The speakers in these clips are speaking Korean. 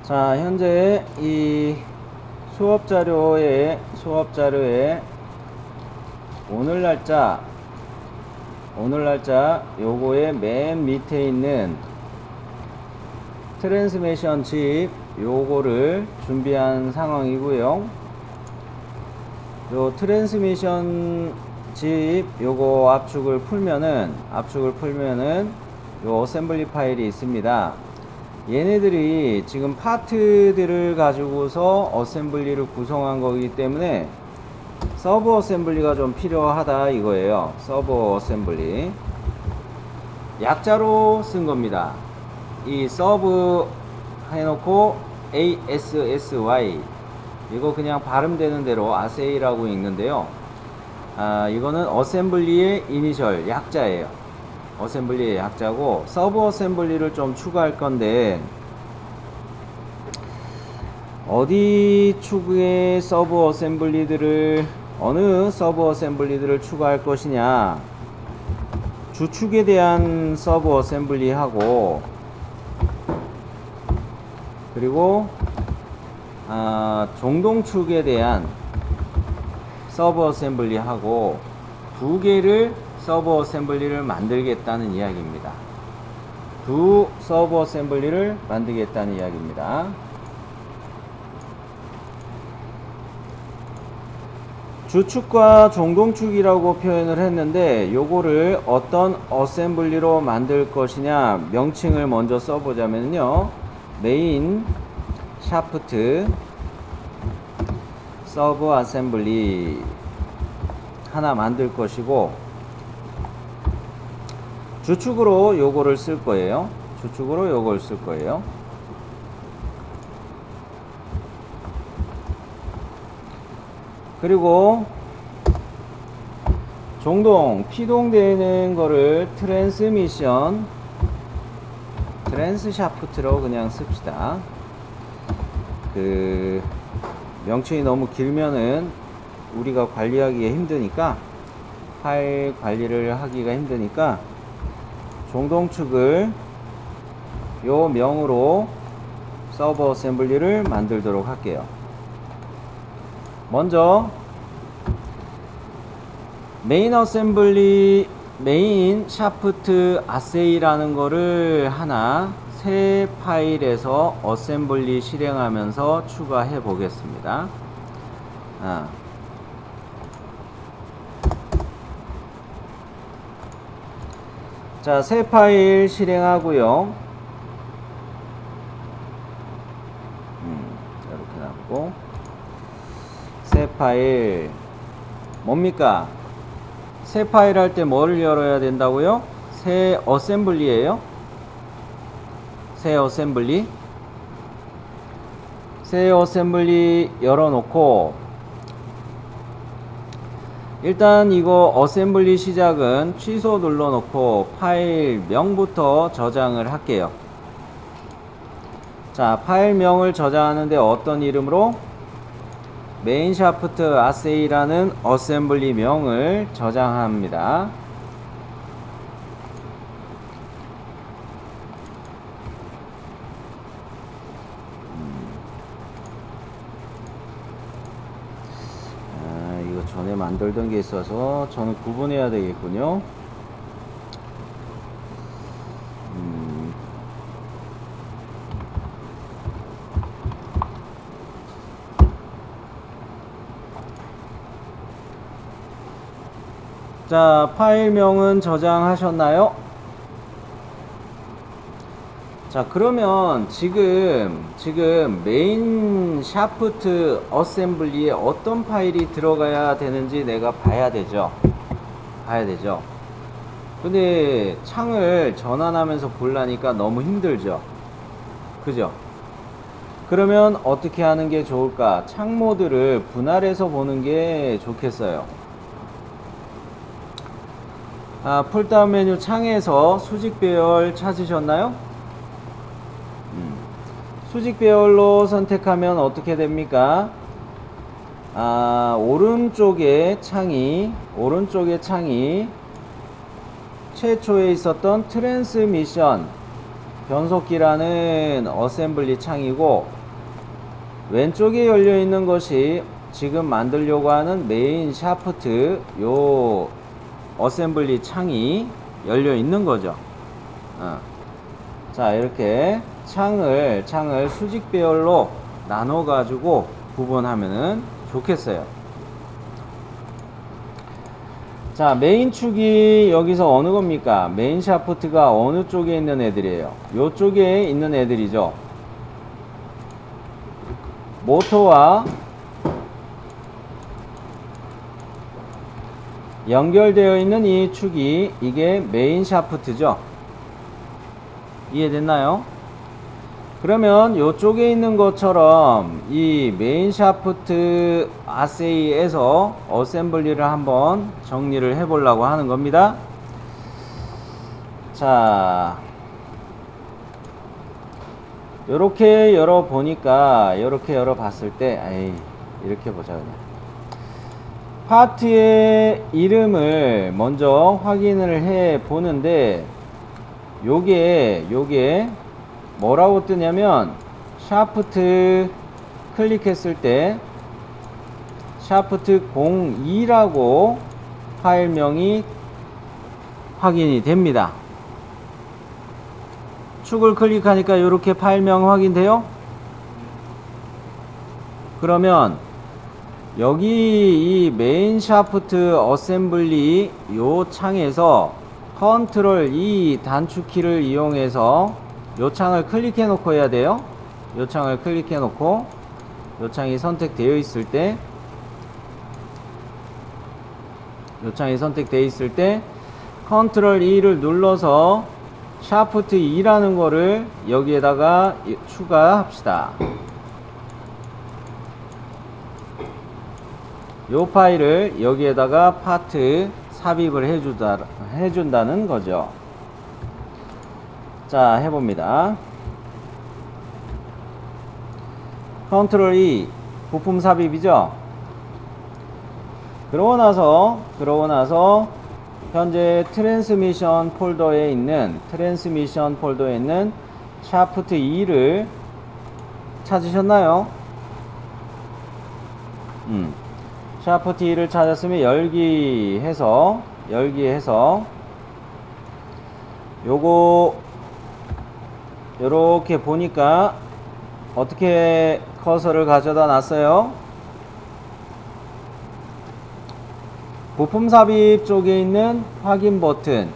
자, 현재 이 수업 자료에 오늘 날짜 요거의 맨 밑에 있는 트랜스미션 칩 요거를 준비한 상황이고요. 요 트랜스미션 칩 요거 압축을 풀면은 요 어셈블리 파일이 있습니다. 얘네들이 지금 파트들을 가지고서 어셈블리를 구성한 거기 때문에 서브 어셈블리가 좀 필요하다 이거예요. 서브 어셈블리 약자로 쓴 겁니다. 이 서브 해놓고 ASSY 이거 그냥 발음되는 대로 아세이라고 읽는데요. 이거는 어셈블리의 이니셜 약자예요. 어셈블리의 약자고 서브 어셈블리를 좀 추가할 건데 어디 축의 서브 어셈블리들을 어느 서브 어셈블리들을 추가할 것이냐, 주축에 대한 서브 어셈블리 하고 그리고 종동축에 대한 서브 어셈블리 하고 두 개를 서브 어셈블리를 만들겠다는 이야기입니다. 두 서브 어셈블리를 만들겠다는 이야기입니다. 주축과 종동축이라고 표현을 했는데 요거를 어떤 어셈블리로 만들 것이냐 명칭을 먼저 써보자면요. 메인 샤프트 서브 어셈블리 하나 만들 것이고 주축으로 요거를 쓸 거예요. 주축으로 요걸 쓸 거예요. 그리고 종동, 피동되는 거를 트랜스 샤프트로 그냥 씁시다. 그 명칭이 너무 길면은 우리가 관리하기가 힘드니까, 파일 관리를 하기가 힘드니까 종동축을 요 명으로 서브 어셈블리를 만들도록 할게요. 먼저 메인 어셈블리 메인 샤프트 아세이라는 거를 하나 새 파일에서 어셈블리 실행하면서 추가해 보겠습니다. 자, 새 파일 실행하고요. 이렇게 놨고 새 파일 뭡니까? 새 파일 할 때 뭐를 열어야 된다고요? 새 어셈블리예요. 새 어셈블리 열어놓고 일단 이거 어셈블리 시작은 취소 눌러놓고 파일 명부터 저장을 할게요. 자, 파일명을 저장하는데 어떤 이름으로? 메인 샤프트 아세이라는 어셈블리 명을 저장합니다. 이거 전에 만들던 게 있어서 저는 구분해야 되겠군요. 자, 파일명은 저장하셨나요? 자, 그러면 지금 메인 샤프트 어셈블리에 어떤 파일이 들어가야 되는지 내가 봐야 되죠. 근데 창을 전환하면서 보려니까 너무 힘들죠. 그죠? 그러면 어떻게 하는 게 좋을까? 창 모드를 분할해서 보는 게 좋겠어요. 폴다운 메뉴 창에서 수직 배열 찾으셨나요? 수직 배열로 선택하면 어떻게 됩니까? 오른쪽에 창이 최초에 있었던 트랜스미션 변속기라는 어셈블리 창이고, 왼쪽에 열려 있는 것이 지금 만들려고 하는 메인 샤프트 요 어셈블리 창이 열려 있는 거죠. 자, 이렇게 창을 수직 배열로 나눠 가지고 구분하면은 좋겠어요. 자, 메인 축이 여기서 어느 겁니까? 메인 샤프트가 어느 쪽에 있는 애들이에요? 요쪽에 있는 애들이죠. 모터와 연결되어 있는 이 축이 이게 메인 샤프트죠. 이해됐나요? 그러면 이쪽에 있는 것처럼 이 메인 샤프트 아세이에서 어셈블리를 한번 정리를 해 보려고 하는 겁니다. 자, 요렇게 열어 보니까, 요렇게 열어 봤을 때, 이렇게 보자 그냥. 파트의 이름을 먼저 확인을 해 보는데, 요게 뭐라고 뜨냐면, 샤프트 클릭했을 때 샤프트 02라고 파일명이 확인이 됩니다. 축을 클릭하니까 이렇게 파일명 확인돼요. 그러면 여기 이 메인 샤프트 어셈블리 요 창에서 컨트롤 E 단축키를 이용해서 요 창을 클릭해 놓고 해야 돼요. 요 창을 클릭해 놓고 요 창이 선택되어 있을 때, 요 창이 선택되어 있을 때 컨트롤 E를 눌러서 샤프트 2라는 거를 여기에다가 추가합시다. 요 파일을 여기에다가 파트 삽입을 해준다는 거죠. 자, 해봅니다. 컨트롤 E 부품 삽입이죠. 그러고 나서 현재 트랜스미션 폴더에 있는 샤프트 2를 찾으셨나요? 샤프트 2를 찾았으면 열기해서 요거 요렇게 보니까 어떻게 커서를 가져다 놨어요? 부품 삽입 쪽에 있는 확인 버튼,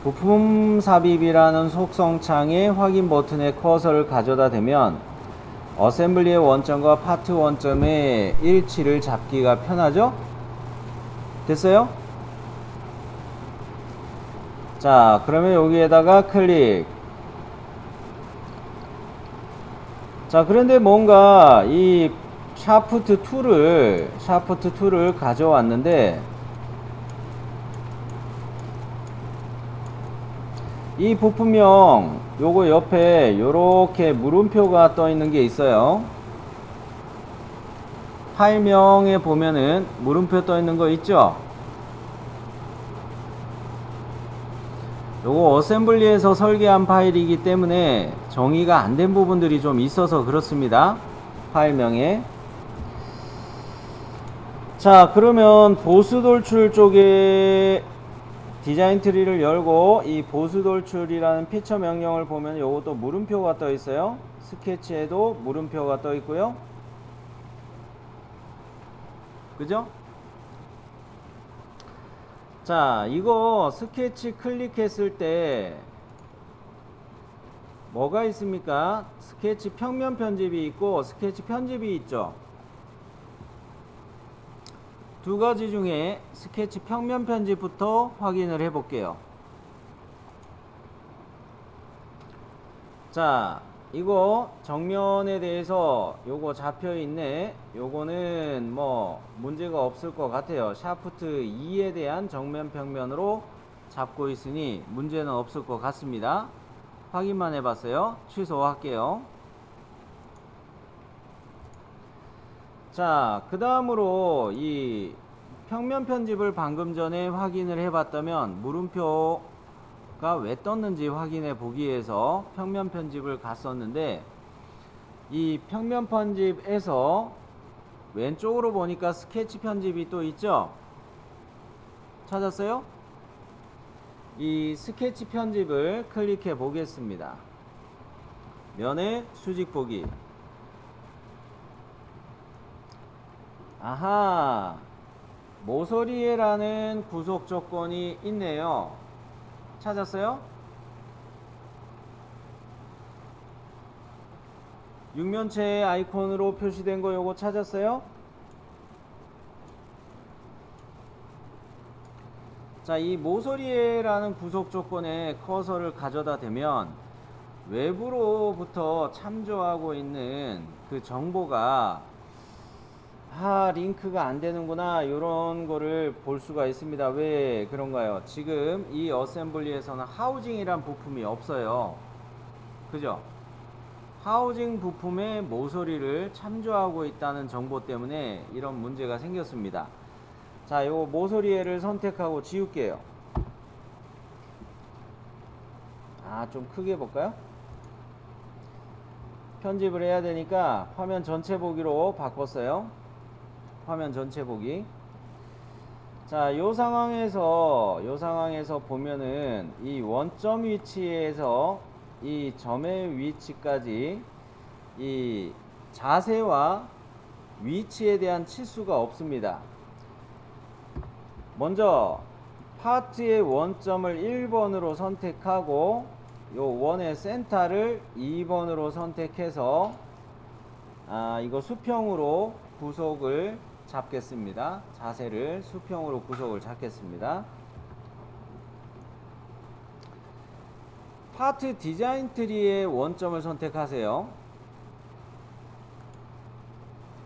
부품 삽입이라는 속성창의 확인 버튼에 커서를 가져다 대면 어셈블리의 원점과 파트 원점의 일치를 잡기가 편하죠? 됐어요? 자, 그러면 여기에다가 클릭. 자, 그런데 뭔가 이 샤프트 2를 가져왔는데, 이 부품명 요거 옆에 요렇게 물음표가 떠 있는 게 있어요. 파일명에 보면은 물음표 떠 있는 거 있죠? 요거 어셈블리에서 설계한 파일이기 때문에 정의가 안 된 부분들이 좀 있어서 그렇습니다. 파일명에. 자, 그러면 보스 돌출 쪽에 디자인 트리를 열고 이 보스 돌출이라는 피처 명령을 보면 요것도 물음표가 떠 있어요. 스케치에도 물음표가 떠 있고요. 그죠? 자, 이거 스케치 클릭했을 때 뭐가 있습니까? 스케치 평면 편집이 있고 스케치 편집이 있죠. 두 가지 중에 스케치 평면 편집부터 확인을 해 볼게요. 자, 이거 정면에 대해서 요거 잡혀 있네. 요거는 뭐 문제가 없을 것 같아요. 샤프트 2에 대한 정면 평면으로 잡고 있으니 문제는 없을 것 같습니다. 확인만 해봤어요. 취소할게요. 자, 그 다음으로 이 평면 편집을 방금 전에 확인을 해봤다면 물음표 왜 떴는지 확인해 보기 위해서 평면 편집을 갔었는데, 이 평면 편집에서 왼쪽으로 보니까 스케치 편집이 또 있죠? 찾았어요? 이 스케치 편집을 클릭해 보겠습니다. 면의 수직 보기. 아하, 모서리에라는 구속 조건이 있네요. 찾았어요? 육면체 아이콘으로 표시된 거 요거 찾았어요? 자, 이 모서리에라는 구속 조건에 커서를 가져다 대면 외부로부터 참조하고 있는 그 정보가 링크가 안 되는구나, 요런 거를 볼 수가 있습니다. 왜 그런가요? 지금 이 어셈블리에서는 하우징이란 부품이 없어요. 그죠? 하우징 부품의 모서리를 참조하고 있다는 정보 때문에 이런 문제가 생겼습니다. 자, 요 모서리를 선택하고 지울게요. 좀 크게 볼까요? 편집을 해야 되니까 화면 전체 보기로 바꿨어요. 화면 전체 보기. 자, 요 상황에서 보면은 이 원점 위치에서 이 점의 위치까지 이 자세와 위치에 대한 치수가 없습니다. 먼저 파트의 원점을 1번으로 선택하고 요 원의 센터를 2번으로 선택해서 이거 수평으로 구속을 잡겠습니다. 자세를 수평으로 구속을 잡겠습니다. 파트 디자인 트리의 원점을 선택하세요.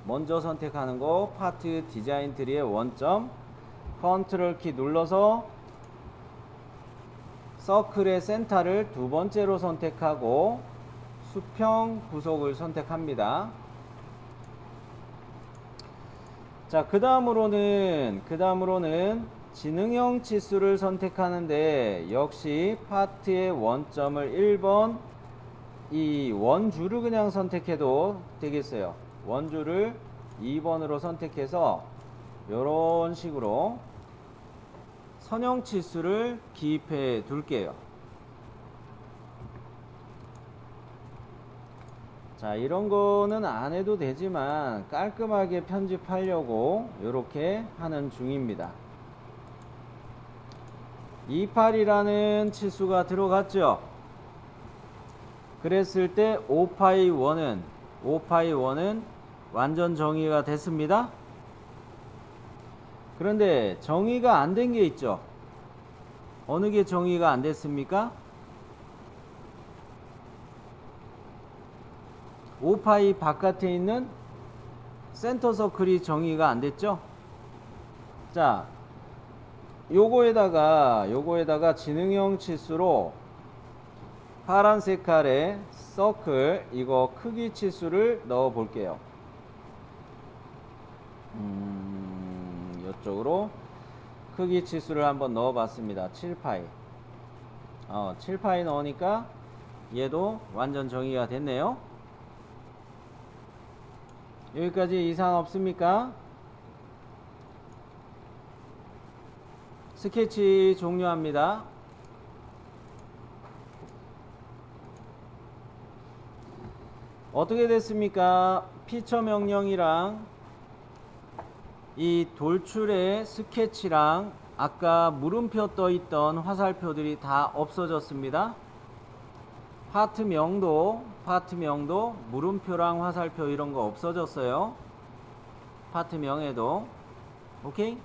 먼저 선택하는 거 파트 디자인 트리의 원점, 컨트롤 키 눌러서 서클의 센터를 두 번째로 선택하고 수평 구속을 선택합니다. 자, 그 다음으로는 지능형 치수를 선택하는데 역시 파트의 원점을 1번, 이 원주를 그냥 선택해도 되겠어요. 원주를 2번으로 선택해서 요런 식으로 선형 치수를 기입해 둘게요. 자, 이런 거는 안 해도 되지만 깔끔하게 편집하려고 이렇게 하는 중입니다. 28이라는 치수가 들어갔죠. 그랬을 때 5파이1은 완전 정의가 됐습니다. 그런데 정의가 안 된 게 있죠. 어느 게 정의가 안 됐습니까? 5파이 바깥에 있는 센터 서클이 정의가 안 됐죠. 자, 요거에다가 지능형 치수로 파란 색깔의 서클 이거 크기 치수를 넣어 볼게요. 이쪽으로 크기 치수를 한번 넣어 봤습니다. 7파이. 7파이 넣으니까 얘도 완전 정의가 됐네요. 여기까지 이상 없습니까? 스케치 종료합니다. 어떻게 됐습니까? 피처 명령이랑 이 돌출의 스케치랑 아까 물음표 떠 있던 화살표들이 다 없어졌습니다. 파트명도 물음표랑 화살표 이런 거 없어졌어요. 파트명에도. 오케이?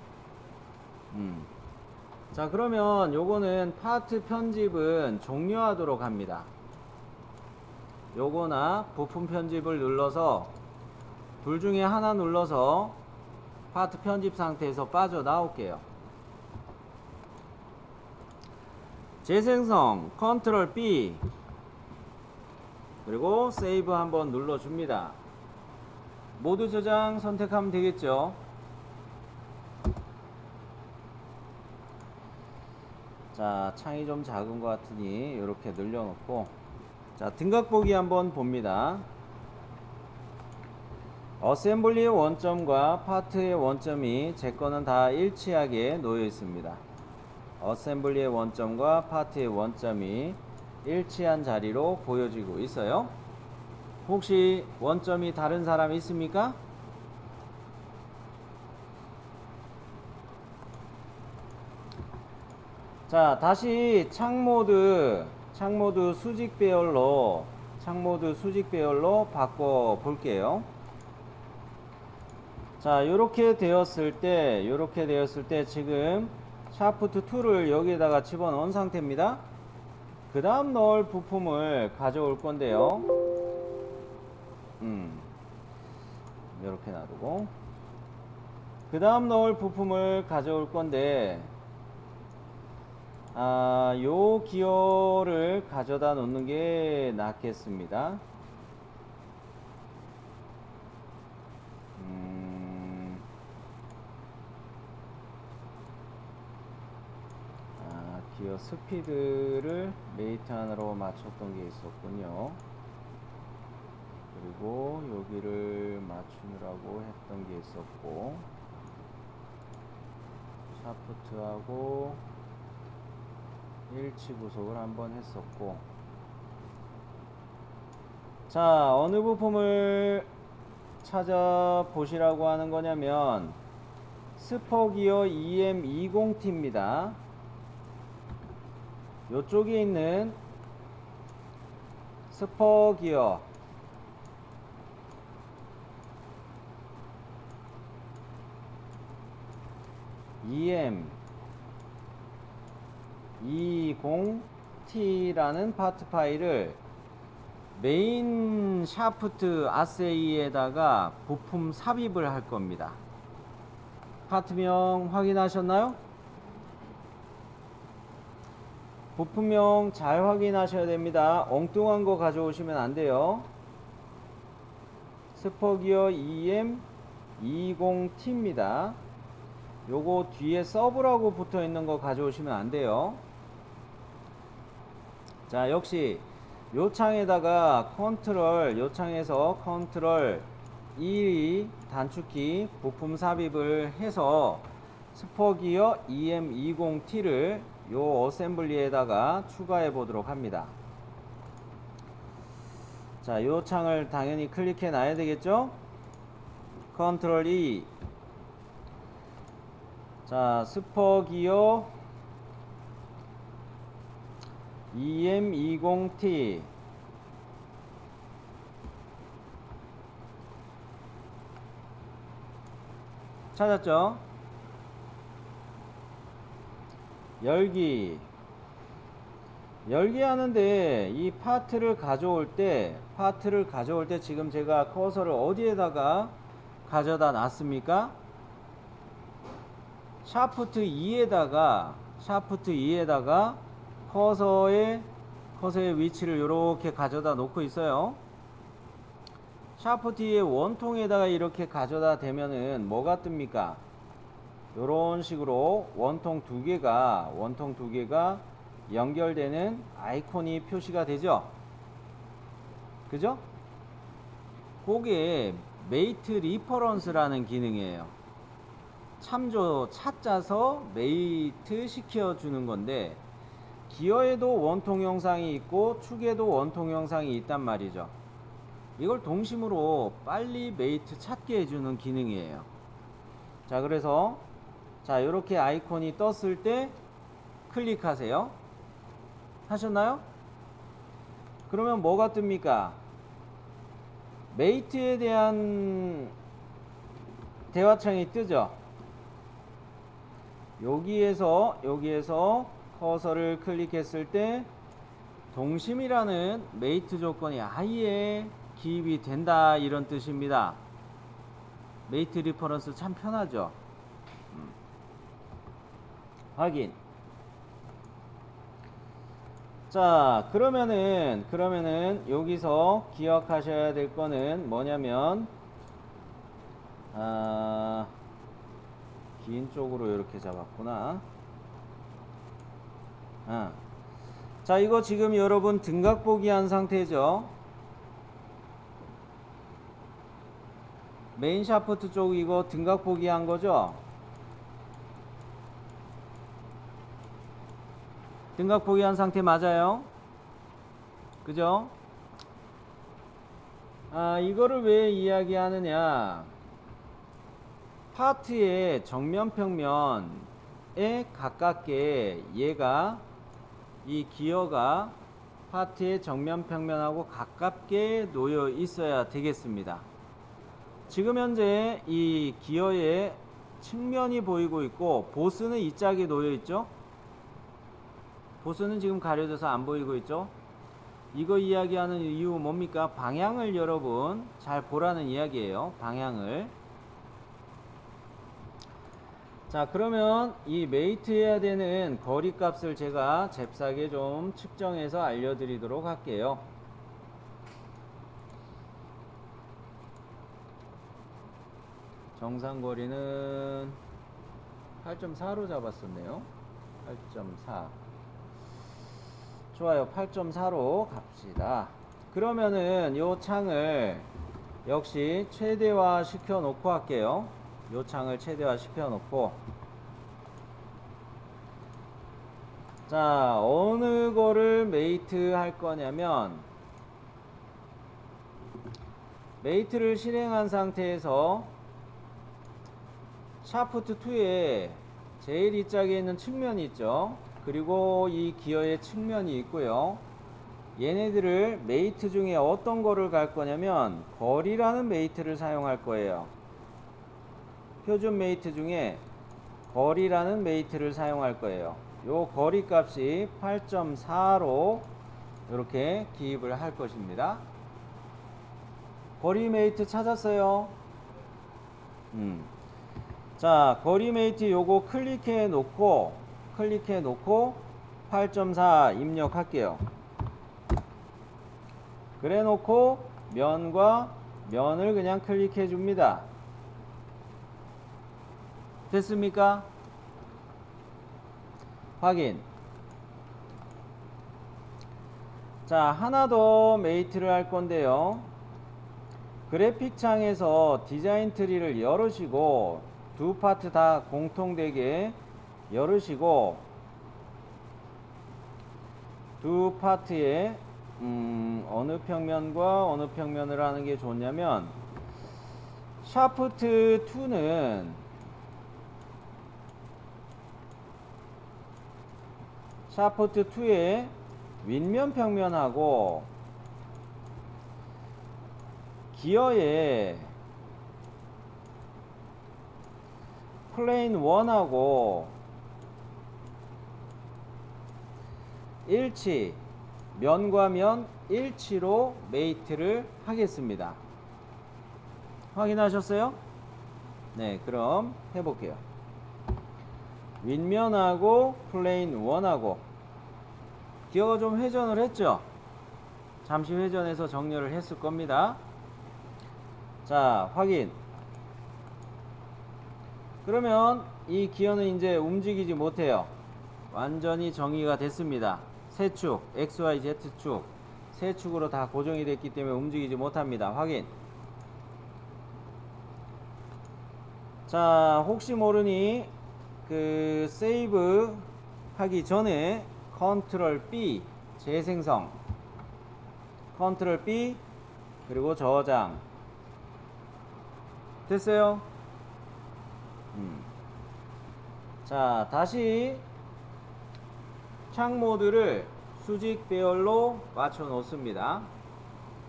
자, 그러면 요거는 파트 편집은 종료하도록 합니다. 요거나 부품 편집을 눌러서 둘 중에 하나 눌러서 파트 편집 상태에서 빠져나올게요. 재생성 컨트롤 B 그리고 세이브 한번 눌러줍니다. 모드 저장 선택하면 되겠죠. 자, 창이 좀 작은 것 같으니 이렇게 늘려놓고, 자, 등각 보기 한번 봅니다. 어셈블리의 원점과 파트의 원점이 제 거는 다 일치하게 놓여 있습니다. 어셈블리의 원점과 파트의 원점이 일치한 자리로 보여지고 있어요. 혹시 원점이 다른 사람 있습니까? 자, 다시 창모드 수직 배열로 바꿔 볼게요. 자, 요렇게 되었을 때 지금 샤프트 2를 여기에다가 집어넣은 상태입니다. 그 다음 넣을 부품을 가져올 건데요. 이렇게 놔두고, 그 다음 넣을 부품을 가져올 건데, 요 기어를 가져다 놓는 게 낫겠습니다. 기어 스피드를 메이트 안으로 맞췄던 게 있었군요. 그리고 여기를 맞추느라고 했던 게 있었고, 샤프트하고 일치 구속을 한번 했었고, 자, 어느 부품을 찾아보시라고 하는 거냐면 스퍼기어 EM20T입니다. 요쪽에 있는 스퍼기어 EM20T라는 파트 파일을 메인 샤프트 아세이에다가 부품 삽입을 할 겁니다. 파트명 확인하셨나요? 부품명 잘 확인하셔야 됩니다. 엉뚱한 거 가져오시면 안 돼요. 스퍼기어 EM20T입니다. 요거 뒤에 서브라고 붙어 있는 거 가져오시면 안 돼요. 자, 역시 요 창에다가 요 창에서 컨트롤 E 단축키 부품 삽입을 해서 스퍼기어 EM20T를 요 어셈블리에다가 추가해 보도록 합니다. 자, 요 창을 당연히 클릭해 놔야 되겠죠? 컨트롤 E. 자, 스퍼기어 EM20T 찾았죠? 열기 하는데 이 파트를 가져올 때 지금 제가 커서를 어디에다가 가져다 놨습니까? 샤프트 2에다가 커서의 위치를 이렇게 가져다 놓고 있어요. 샤프트 2의 원통에다가 이렇게 가져다 대면은 뭐가 뜹니까? 요런 식으로 원통 두 개가 연결되는 아이콘이 표시가 되죠. 그죠? 그게 메이트 리퍼런스라는 기능이에요. 찾아서 메이트 시켜주는 건데, 기어에도 원통 형상이 있고 축에도 원통 형상이 있단 말이죠. 이걸 동심으로 빨리 메이트 찾게 해주는 기능이에요. 자, 그래서 이렇게 아이콘이 떴을 때 클릭하세요. 하셨나요? 그러면 뭐가 뜹니까? 메이트에 대한 대화창이 뜨죠. 여기에서 커서를 클릭했을 때 동심이라는 메이트 조건이 아예 기입이 된다, 이런 뜻입니다. 메이트 리퍼런스 참 편하죠. 확인. 자, 그러면은 여기서 기억하셔야 될 거는 뭐냐면, 긴 쪽으로 이렇게 잡았구나. 자, 이거 지금 여러분 등각 보기 한 상태죠. 메인 샤프트 쪽 이거 등각 보기 한 거죠. 등각 보기 한 상태 맞아요. 그죠? 이거를 왜 이야기하느냐. 파트의 정면 평면에 가깝게 얘가 이 기어가 파트의 정면 평면하고 가깝게 놓여 있어야 되겠습니다. 지금 현재 이 기어의 측면이 보이고 있고 보스는 이 짝에 놓여 있죠. 보스는 지금 가려져서 안 보이고 있죠. 이거 이야기하는 이유 뭡니까? 방향을 여러분 잘 보라는 이야기예요. 방향을. 자, 그러면 이 메이트 해야 되는 거리 값을 제가 잽싸게 좀 측정해서 알려드리도록 할게요. 정상 거리는 8.4로 잡았었네요. 8.4. 좋아요. 8.4로 갑시다. 그러면은 요 창을 역시 최대화 시켜 놓고 할게요. 요 창을 최대화 시켜 놓고, 자, 어느 거를 메이트 할 거냐면, 메이트를 실행한 상태에서 샤프트 2에 제일 이 짝에 있는 측면이 있죠. 그리고 이 기어의 측면이 있고요. 얘네들을 메이트 중에 어떤 거를 갈 거냐면 거리라는 메이트를 사용할 거예요. 표준 메이트 중에 거리라는 메이트를 사용할 거예요. 요 거리 값이 8.4로 이렇게 기입을 할 것입니다. 거리 메이트 찾았어요? 자, 거리 메이트 요거 클릭해 놓고 8.4 입력할게요. 그래 놓고 면과 면을 그냥 클릭해 줍니다. 됐습니까? 확인. 자, 하나 더 메이트를 할 건데요. 그래픽 창에서 디자인 트리를 열으시고 두 파트 다 공통되게 열으시고 두 파트에 어느 평면과 어느 평면을 하는 게 좋냐면 샤프트 2는 샤프트 2의 윗면 평면하고 기어의 플레인 1하고 일치, 면과 면 일치로 메이트를 하겠습니다. 확인하셨어요? 네, 그럼 해볼게요. 윗면하고 플레인 1하고 기어가 좀 회전을 했죠? 잠시 회전해서 정렬을 했을 겁니다. 자, 확인. 그러면 이 기어는 이제 움직이지 못해요. 완전히 정의가 됐습니다. 세 축, XYZ축 세 축으로 다 고정이 됐기 때문에 움직이지 못합니다. 확인. 자, 혹시 모르니 그 세이브 하기 전에 컨트롤 B 재생성, 컨트롤 B 그리고 저장. 됐어요? 자, 다시 창 모드를 수직 배열로 맞춰 놓습니다.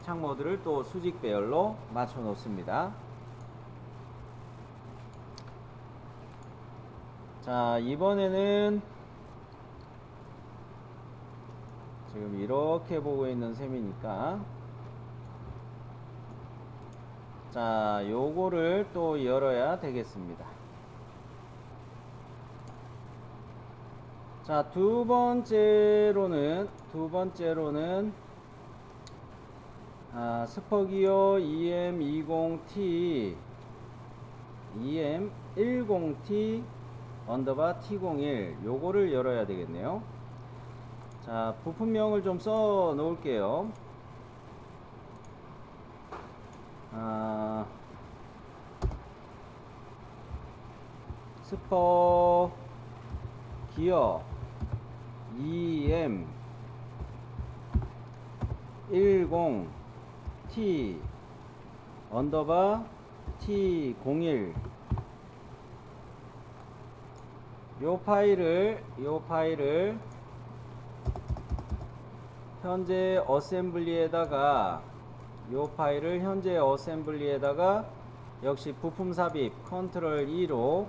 창 모드를 또 수직 배열로 맞춰 놓습니다. 자, 이번에는 지금 이렇게 보고 있는 셈이니까, 자, 요거를 또 열어야 되겠습니다. 자, 두 번째로는 스퍼기어 EM20T EM10T 언더바 T01 요거를 열어야 되겠네요. 자, 부품명을 좀 써 놓을게요. 스퍼 기어 EM 10T 언더바 T01 요 파일을 현재 어셈블리에다가 역시 부품 삽입 컨트롤 E로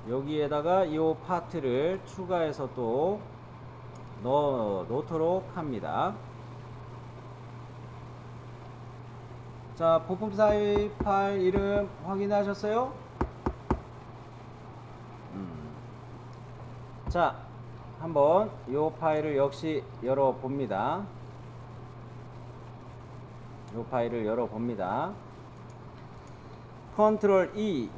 여기에다가 이 파트를 추가해서 또 넣어 놓도록 합니다. 자, 부품 삽입 파일 이름 확인하셨어요? 자, 한번 이 파일을 역시 열어봅니다. 컨트롤 E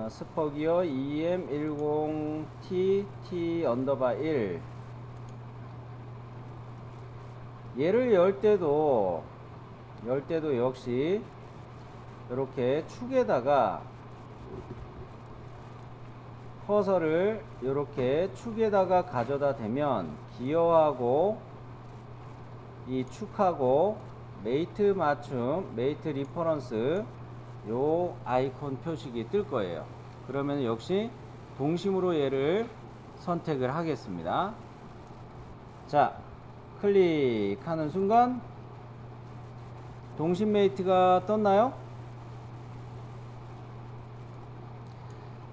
스퍼기어 EM10T T 언더바 1 얘를 열 때도 역시 이렇게 축에다가 커서를 이렇게 축에다가 가져다 대면 기어하고 이 축하고 메이트 맞춤, 메이트 리퍼런스 요 아이콘 표식이 뜰 거예요. 그러면 역시 동심으로 얘를 선택을 하겠습니다. 자, 클릭하는 순간 동심 메이트가 떴나요?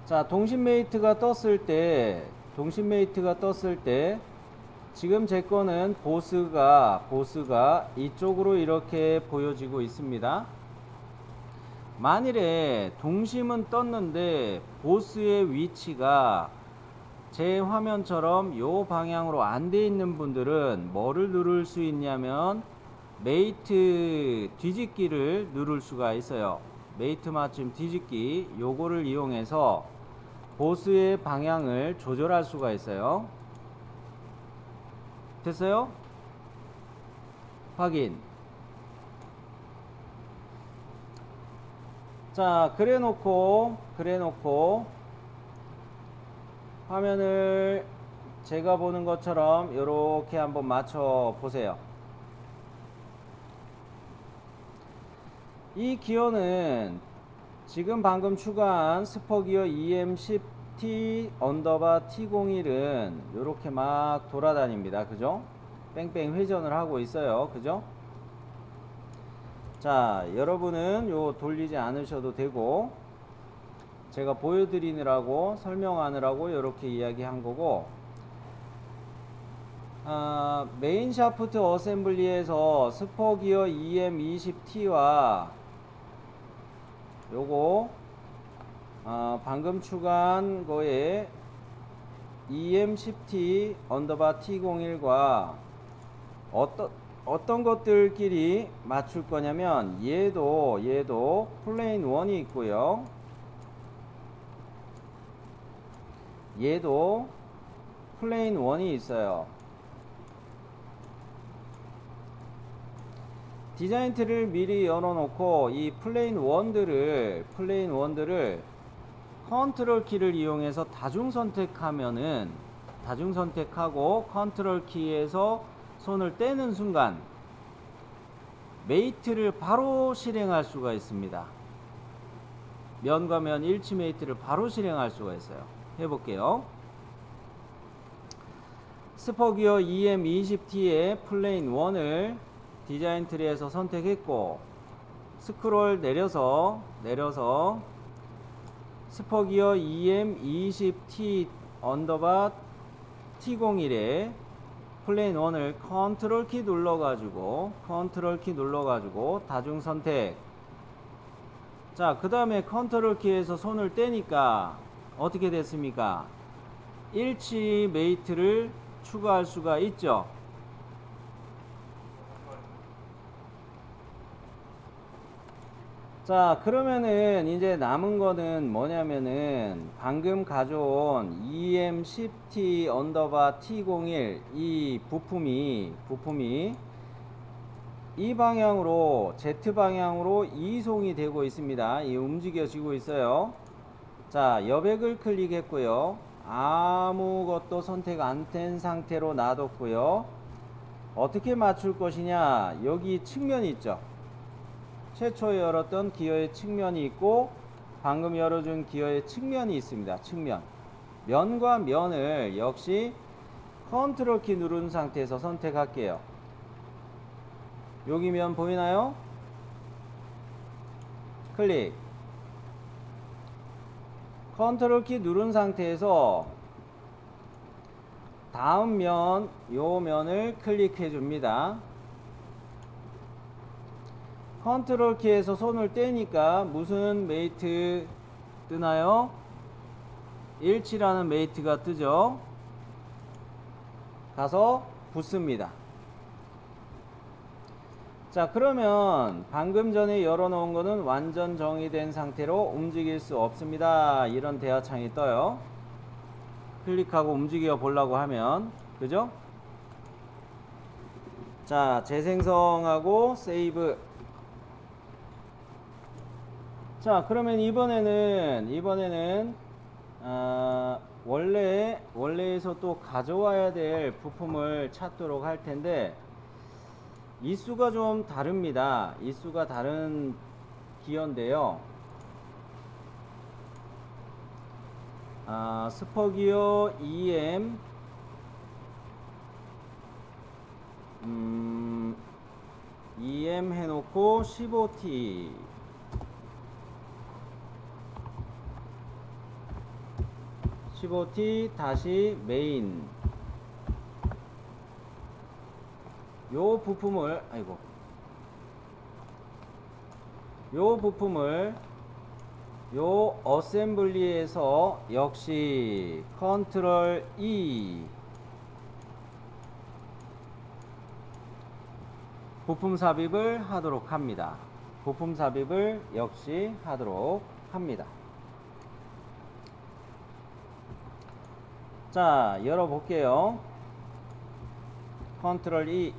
자, 동심 메이트가 떴을 때 지금 제 거는 보스가 이쪽으로 이렇게 보여지고 있습니다. 만일에 동심은 떴는데 보스의 위치가 제 화면처럼 요 방향으로 안 돼 있는 분들은 뭐를 누를 수 있냐면 메이트 뒤집기를 누를 수가 있어요. 메이트 맞춤 뒤집기 요거를 이용해서 보스의 방향을 조절할 수가 있어요. 됐어요? 확인. 자, 그래놓고 화면을 제가 보는 것처럼 이렇게 한번 맞춰 보세요. 이 기어는 지금 방금 추가한 스퍼기어 EM10T 언더바 T01은 이렇게 막 돌아다닙니다. 그죠? 뺑뺑 회전을 하고 있어요. 그죠? 자, 여러분은 요 돌리지 않으셔도 되고 제가 보여드리느라고 설명하느라고 이렇게 이야기한 거고, 메인 샤프트 어셈블리에서 스퍼기어 EM20T와 요거 방금 추가한 거에 EM10T 언더바 T01과 어떤 것들끼리 맞출 거냐면 얘도 플레인 1이 있고요. 얘도 플레인 1이 있어요. 디자인 트리를 미리 열어놓고 이 플레인 1들을 컨트롤 키를 이용해서 다중 선택하고 컨트롤 키에서 손을 떼는 순간 메이트를 바로 실행할 수가 있습니다. 면과 면 일치 메이트를 바로 실행할 수가 있어요. 해볼게요. 스퍼기어 EM20T의 플레인 1을 디자인 트리에서 선택했고, 스크롤 내려서 스퍼기어 EM20T 언더바 T01에 플레인 1을 컨트롤 키 눌러가지고 다중 선택. 자, 그 다음에 컨트롤 키에서 손을 떼니까 어떻게 됐습니까? 일치 메이트를 추가할 수가 있죠. 자, 그러면은 이제 남은 거는 뭐냐면은 방금 가져온 EM10T 언더바 T01 이 부품이 이 방향으로 Z 방향으로 이송이 되고 있습니다. 이 움직여지고 있어요. 자, 여백을 클릭했고요. 아무것도 선택 안 된 상태로 놔뒀고요. 어떻게 맞출 것이냐? 여기 측면이 있죠. 최초에 열었던 기어의 측면이 있고 방금 열어준 기어의 측면이 있습니다. 측면. 면과 면을 역시 컨트롤 키 누른 상태에서 선택할게요. 여기 면 보이나요? 클릭. 컨트롤 키 누른 상태에서 다음 면, 요 면을 클릭해 줍니다. 컨트롤 키에서 손을 떼니까 무슨 메이트 뜨나요? 일치라는 메이트가 뜨죠. 가서 붙습니다. 자, 그러면 방금 전에 열어놓은 거는 완전 정의된 상태로 움직일 수 없습니다. 이런 대화창이 떠요. 클릭하고 움직여 보려고 하면, 그죠? 자, 재생성하고 세이브. 자, 그러면 이번에는 원래에서 또 가져와야 될 부품을 찾도록 할 텐데, 이수가 좀 다릅니다. 이수가 다른 기어인데요. 스퍼기어 EM EM 해놓고 15T 다시 메인 요 부품을 요 어셈블리에서 역시 컨트롤 E 부품 삽입을 하도록 합니다. 부품 삽입을 역시 하도록 합니다. 자, 열어볼게요. 컨트롤 E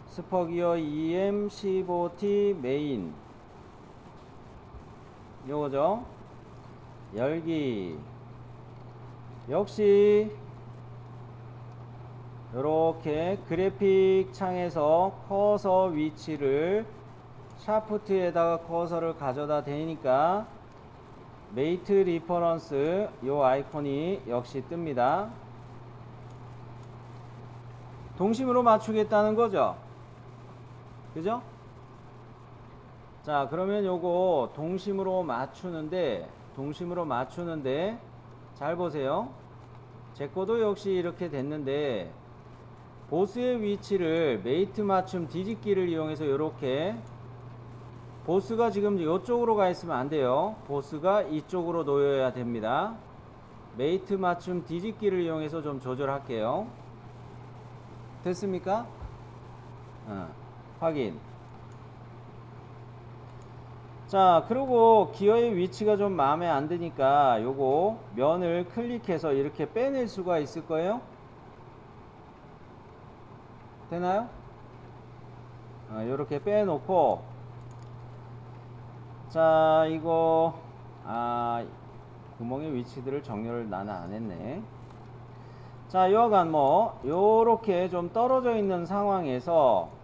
스퍼기어 EM15T 메인 요거죠. 열기 역시 이렇게 그래픽 창에서 커서 위치를 샤프트에다가 커서를 가져다 대니까 메이트 리퍼런스 요 아이콘이 역시 뜹니다. 동심으로 맞추겠다는 거죠. 그죠? 자, 그러면 요거 동심으로 맞추는데 잘 보세요. 제 거도 역시 이렇게 됐는데 보스의 위치를 메이트 맞춤 뒤집기를 이용해서 이렇게 보스가 지금 이쪽으로 가 있으면 안 돼요. 보스가 이쪽으로 놓여야 됩니다. 메이트 맞춤 뒤집기를 이용해서 좀 조절할게요. 됐습니까? 확인. 자, 그리고 기어의 위치가 좀 마음에 안 드니까 요거 면을 클릭해서 이렇게 빼낼 수가 있을 거예요. 되나요? 요렇게 빼놓고, 자, 이거 구멍의 위치들을 정렬을 나는 안 했네. 자, 여하간 요렇게 좀 떨어져 있는 상황에서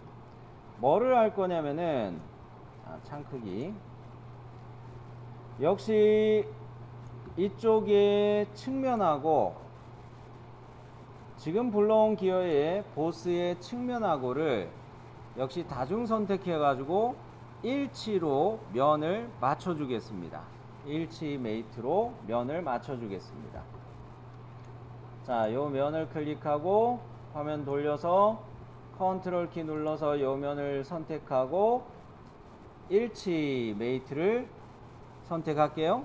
뭐를 할 거냐면은 창 크기 역시 이쪽에 측면하고 지금 불러온 기어의 보스의 측면하고를 역시 다중 선택해 가지고 일치로 면을 맞춰 주겠습니다. 일치 메이트로 면을 맞춰 주겠습니다. 자, 요 면을 클릭하고 화면 돌려서 컨트롤 키 눌러서 요 면을 선택하고 일치 메이트를 선택할게요.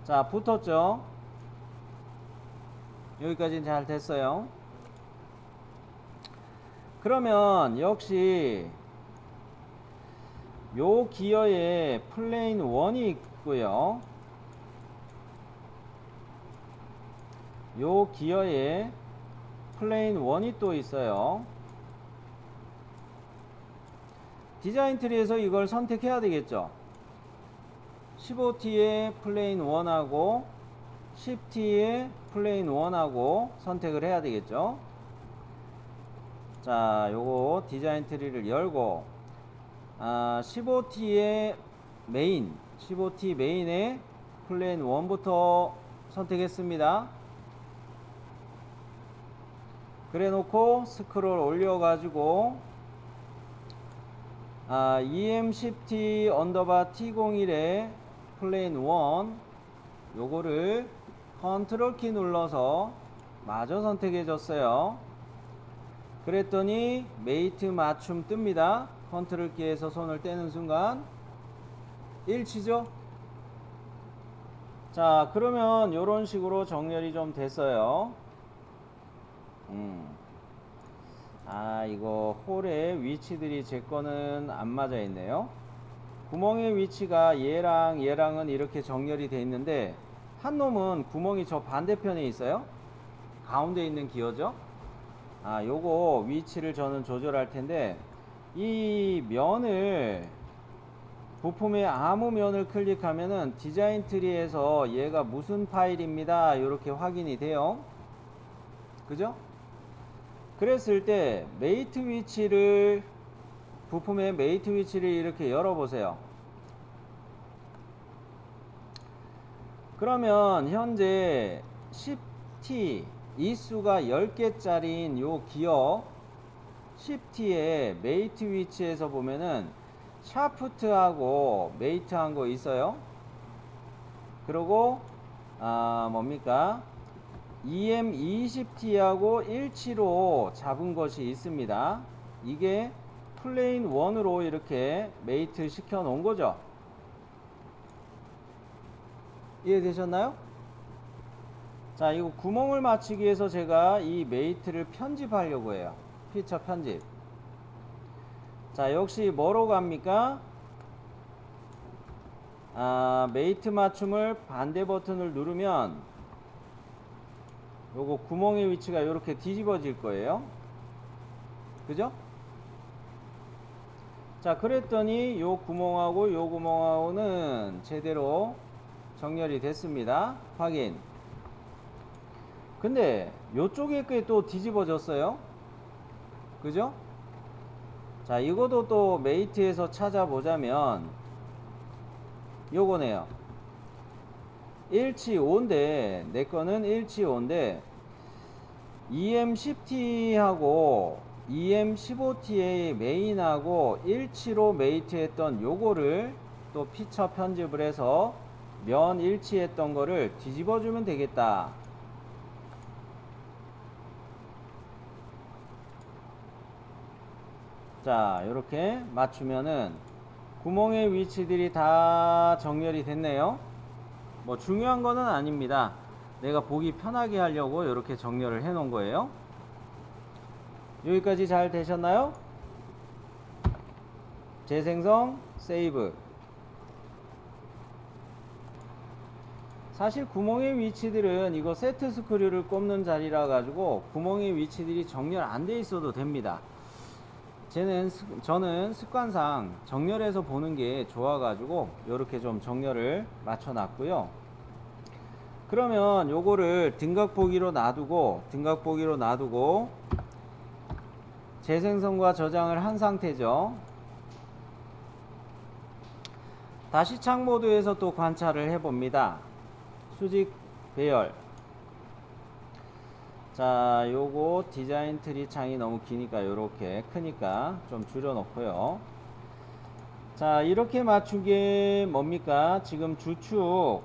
자, 붙었죠? 여기까지는 잘 됐어요. 그러면 역시 요 기어에 플레인 1이 있고요. 요 기어에 플레인 1이 또 있어요. 디자인 트리에서 이걸 선택해야 되겠죠. 15T에 플레인 1하고 10T에 플레인 1하고 선택을 해야 되겠죠. 자, 요거 디자인 트리를 열고 15T의 메인, 15T 메인에 플레인 1부터 선택했습니다. 그래 놓고 스크롤 올려 가지고 EM10T 언더바 T01에 플레인 1 요거를 컨트롤 키 눌러서 마저 선택해 줬어요. 그랬더니 메이트 맞춤 뜹니다. 컨트롤 키에서 손을 떼는 순간 일치죠. 자, 그러면 요런 식으로 정렬이 좀 됐어요. 이거 홀의 위치들이 제 거는 안 맞아 있네요. 구멍의 위치가 얘랑 얘랑은 이렇게 정렬이 돼 있는데 한 놈은 구멍이 저 반대편에 있어요. 가운데 있는 기어죠. 요거 위치를 저는 조절할 텐데 이 면을 부품의 아무 면을 클릭하면은 디자인 트리에서 얘가 무슨 파일입니다 이렇게 확인이 돼요. 그죠? 그랬을 때 메이트 위치를 부품의 메이트 위치를 이렇게 열어보세요. 그러면 현재 10T 이 수가 10개짜리인 요 기어 10T의 메이트 위치에서 보면은 샤프트하고 메이트한 거 있어요. 그리고 뭡니까? EM20T하고 일치로 잡은 것이 있습니다. 이게 플레인 1으로 이렇게 메이트 시켜 놓은 거죠. 이해되셨나요? 자, 이거 구멍을 맞추기 위해서 제가 이 메이트를 편집하려고 해요. 피처 편집. 자, 역시 뭐로 갑니까? 메이트 맞춤을 반대 버튼을 누르면 요거 구멍의 위치가 이렇게 뒤집어질 거예요. 그죠? 자, 그랬더니 요 구멍하고 요 구멍하고는 제대로 정렬이 됐습니다. 확인. 근데 요쪽에 꽤 또 뒤집어졌어요. 그죠? 자, 이것도 또 메이트에서 찾아보자면 요거네요. 일치 5인데 내 거는 일치 5인데 EM10T하고 EM15T의 메인하고 일치로 메이트했던 요거를 또 피처 편집을 해서 면 일치했던 거를 뒤집어 주면 되겠다. 자, 이렇게 맞추면은 구멍의 위치들이 다 정렬이 됐네요. 뭐 중요한 거는 아닙니다. 내가 보기 편하게 하려고 이렇게 정렬을 해 놓은 거예요. 여기까지 잘 되셨나요? 재생성, 세이브. 사실 구멍의 위치들은 이거 세트 스크류를 꼽는 자리라 가지고 구멍의 위치들이 정렬 안 돼 있어도 됩니다. 저는 습관상 정렬해서 보는 게 좋아 가지고 이렇게 좀 정렬을 맞춰 놨고요. 그러면 요거를 등각보기로 놔두고 재생성과 저장을 한 상태죠. 다시 창 모드에서 또 관찰을 해 봅니다. 수직 배열. 자, 요거 디자인 트리 창이 너무 기니까 요렇게 크니까 좀 줄여 놓고요. 자, 이렇게 맞춘 게 뭡니까? 지금 주축을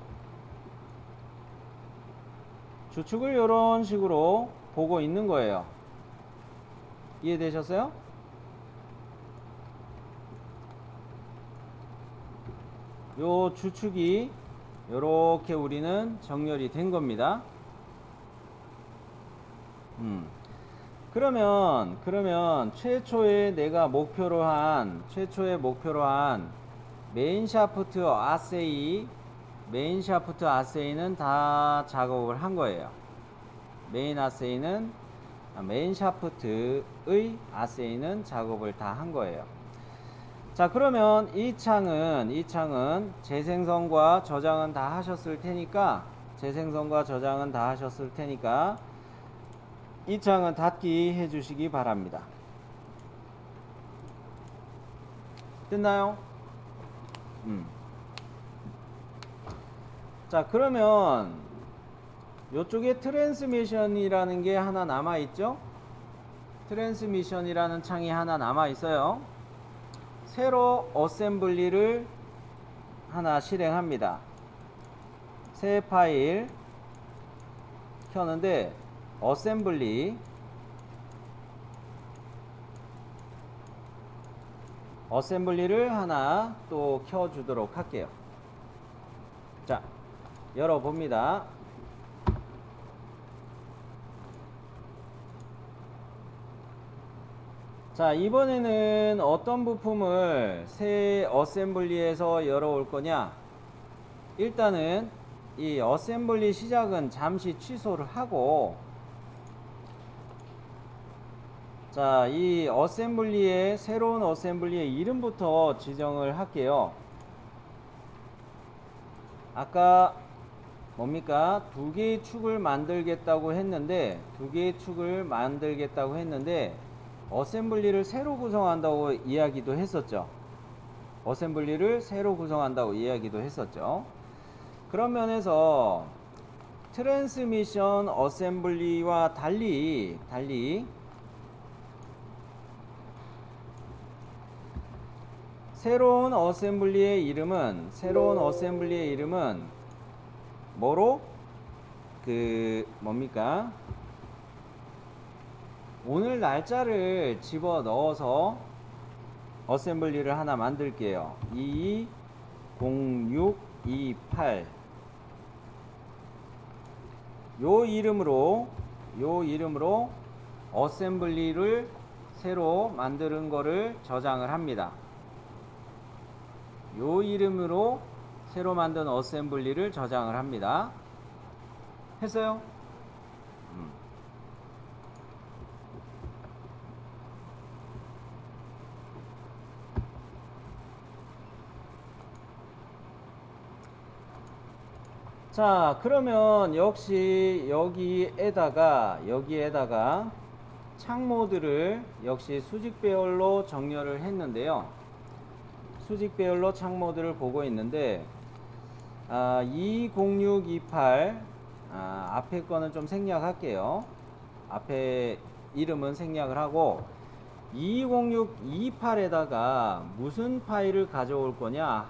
요런 식으로 보고 있는 거예요. 이해되셨어요? 요 주축이 요렇게 우리는 정렬이 된 겁니다. 그러면 최초에 내가 목표로 한 메인 샤프트 아세이는 다 작업을 한 거예요. 메인 샤프트의 아세이는 작업을 다 한 거예요. 자, 그러면 이 창은 재생성과 저장은 다 하셨을 테니까 이 창은 닫기 해주시기 바랍니다. 됐나요? 자, 그러면 요쪽에 트랜스미션이라는 게 하나 남아있죠? 트랜스미션이라는 창이 하나 남아있어요. 새로 어셈블리를 하나 실행합니다. 새 파일 켜는데 어셈블리를 하나 또 켜주도록 할게요. 자, 열어봅니다. 자, 이번에는 어떤 부품을 새 어셈블리에서 열어올 거냐? 일단은 이 어셈블리 시작은 잠시 취소를 하고, 자, 이 새로운 어셈블리의 이름부터 지정을 할게요. 아까 뭡니까? 두 개의 축을 만들겠다고 했는데 어셈블리를 새로 구성한다고 이야기도 했었죠. 그런 면에서 트랜스미션 어셈블리와 달리 새로운 어셈블리의 이름은 뭐로? 뭡니까? 오늘 날짜를 집어 넣어서 어셈블리를 하나 만들게요. 220628 요 이름으로 어셈블리를 새로 만드는 거를 저장을 합니다. 요 이름으로 새로 만든 어셈블리를 저장을 합니다. 했어요? 자, 그러면 역시 여기에다가 창 모드를 역시 수직 배열로 정렬을 했는데요. 수직 배열로 창 모드를 보고 있는데 20628 앞에 거는 좀 생략할게요. 앞에 이름은 생략을 하고 20628에다가 무슨 파일을 가져올 거냐?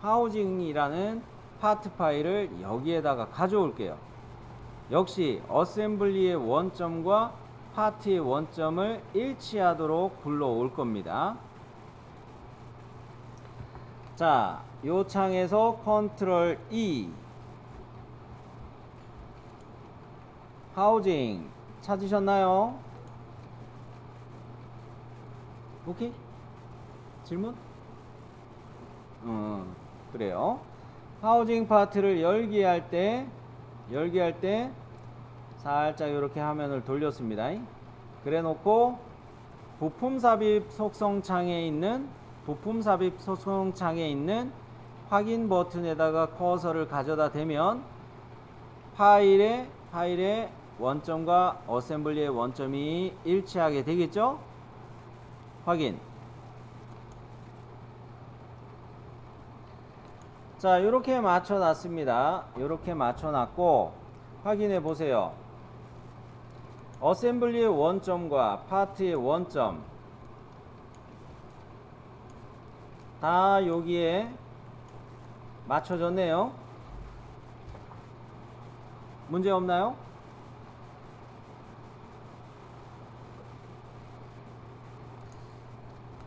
하우징이라는 파트 파일을 여기에다가 가져올게요. 역시 어셈블리의 원점과 파트의 원점을 일치하도록 불러올 겁니다. 자, 요 창에서 컨트롤 E 하우징 찾으셨나요? 오케이? 질문? 그래요. 하우징 파트를 열기 할 때 살짝 이렇게 화면을 돌렸습니다. 그래 놓고 부품 삽입 속성 창에 있는 확인 버튼에다가 커서를 가져다 대면 파일의 원점과 어셈블리의 원점이 일치하게 되겠죠? 확인. 자, 요렇게 맞춰 놨습니다. 요렇게 맞춰 놨고 확인해 보세요. 어셈블리의 원점과 파트의 원점 다 여기에 맞춰졌네요. 문제 없나요?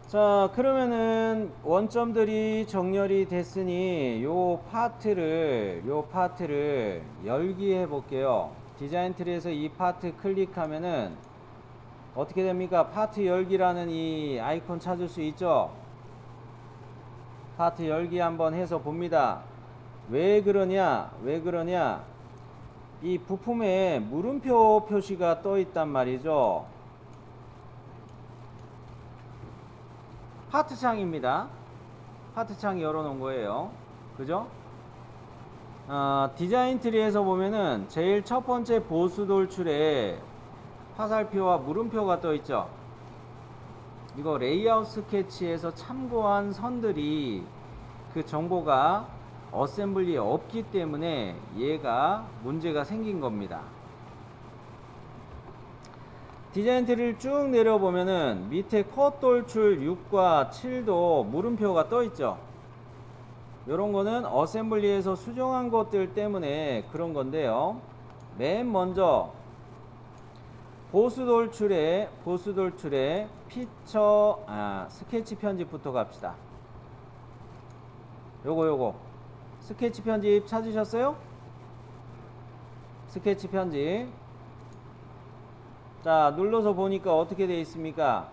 자, 그러면은 원점들이 정렬이 됐으니 요 파트를 열기 해 볼게요. 디자인 트리에서 이 파트 클릭하면은 어떻게 됩니까? 파트 열기라는 이 아이콘 찾을 수 있죠? 파트 열기 한번 해서 봅니다. 왜 그러냐? 이 부품에 물음표 표시가 떠 있단 말이죠. 파트창입니다. 파트창 열어놓은 거예요. 그죠? 디자인 트리에서 보면은 제일 첫 번째 보수 돌출에 화살표와 물음표가 떠 있죠. 이거 레이아웃 스케치에서 참고한 선들이 그 정보가 어셈블리에 없기 때문에 얘가 문제가 생긴 겁니다. 디자인 트리를 쭉 내려보면은 밑에 컷 돌출 6과 7도 물음표가 떠 있죠. 요런 거는 어셈블리에서 수정한 것들 때문에 그런 건데요. 맨 먼저 보수 돌출에 스케치 편집부터 갑시다. 요거 스케치 편집 찾으셨어요? 스케치 편집. 자, 눌러서 보니까 어떻게 되어 있습니까?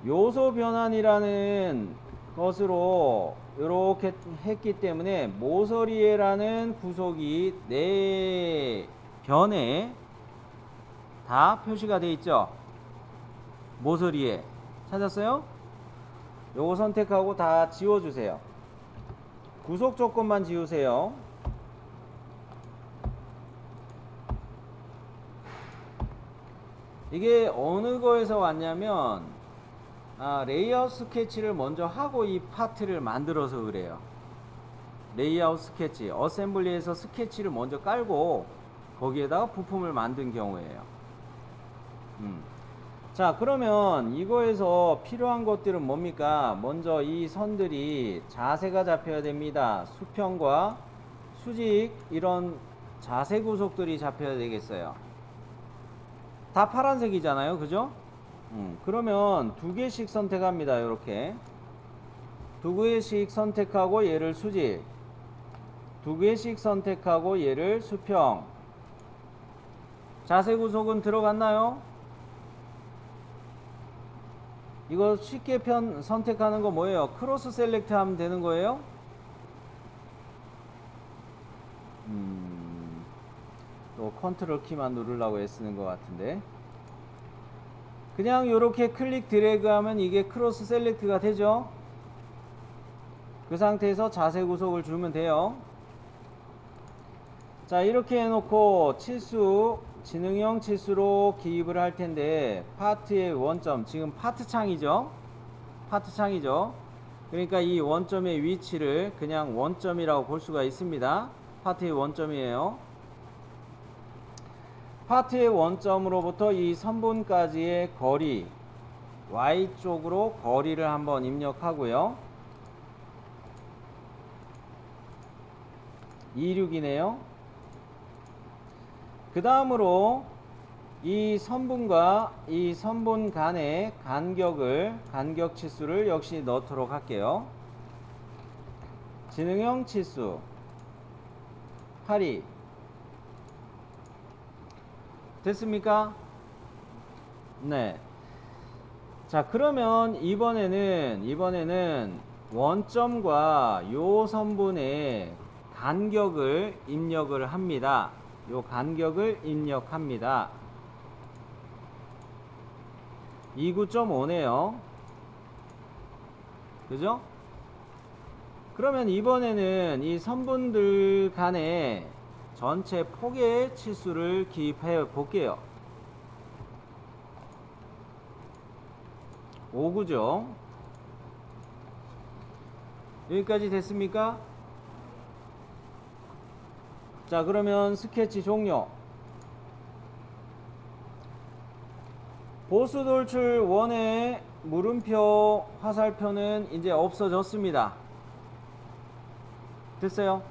요소 변환이라는 것으로 이렇게 했기 때문에 모서리에라는 구속이 4변에 다 표시가 되어 있죠. 모서리에 찾았어요? 요거 선택하고 다 지워주세요. 구속 조건만 지우세요. 이게 어느 거에서 왔냐면 레이아웃 스케치를 먼저 하고 이 파트를 만들어서 그래요. 레이아웃 스케치, 어셈블리에서 스케치를 먼저 깔고 거기에다가 부품을 만든 경우에요. 자, 그러면 이거에서 필요한 것들은 뭡니까? 먼저 이 선들이 자세가 잡혀야 됩니다. 수평과 수직 이런 자세 구속들이 잡혀야 되겠어요. 다 파란색이잖아요, 그죠? 그러면 2개씩 선택합니다. 이렇게 2개씩 선택하고 얘를 수직, 2개씩 선택하고 얘를 수평. 자세 구속은 들어갔나요? 이거 쉽게 선택하는 거 뭐예요? 크로스 셀렉트 하면 되는 거예요? 또 컨트롤 키만 누르려고 애쓰는 것 같은데, 그냥 요렇게 클릭 드래그 하면 이게 크로스 셀렉트가 되죠. 그 상태에서 자세 구속을 주면 돼요. 자, 이렇게 해놓고 치수, 지능형 치수로 기입을 할 텐데, 파트의 원점, 지금 파트 창이죠. 그러니까 이 원점의 위치를 그냥 원점이라고 볼 수가 있습니다. 파트의 원점이에요. 파트의 원점으로부터 이 선분까지의 거리, Y쪽으로 거리를 한번 입력하고요. 26이네요. 그 다음으로 이 선분과 이 선분 간의 간격 치수를 역시 넣도록 할게요. 지능형 치수 8이 됐습니까? 네. 자, 그러면 이번에는 원점과 요 선분의 간격을 입력을 합니다. 요 간격을 입력합니다. 29.5네요. 그죠? 그러면 이번에는 이 선분들 간의 전체 폭의 치수를 기입해 볼게요. 5구죠. 여기까지 됐습니까? 자, 그러면 스케치 종료. 보수 돌출 1의 물음표 화살표는 이제 없어졌습니다. 됐어요?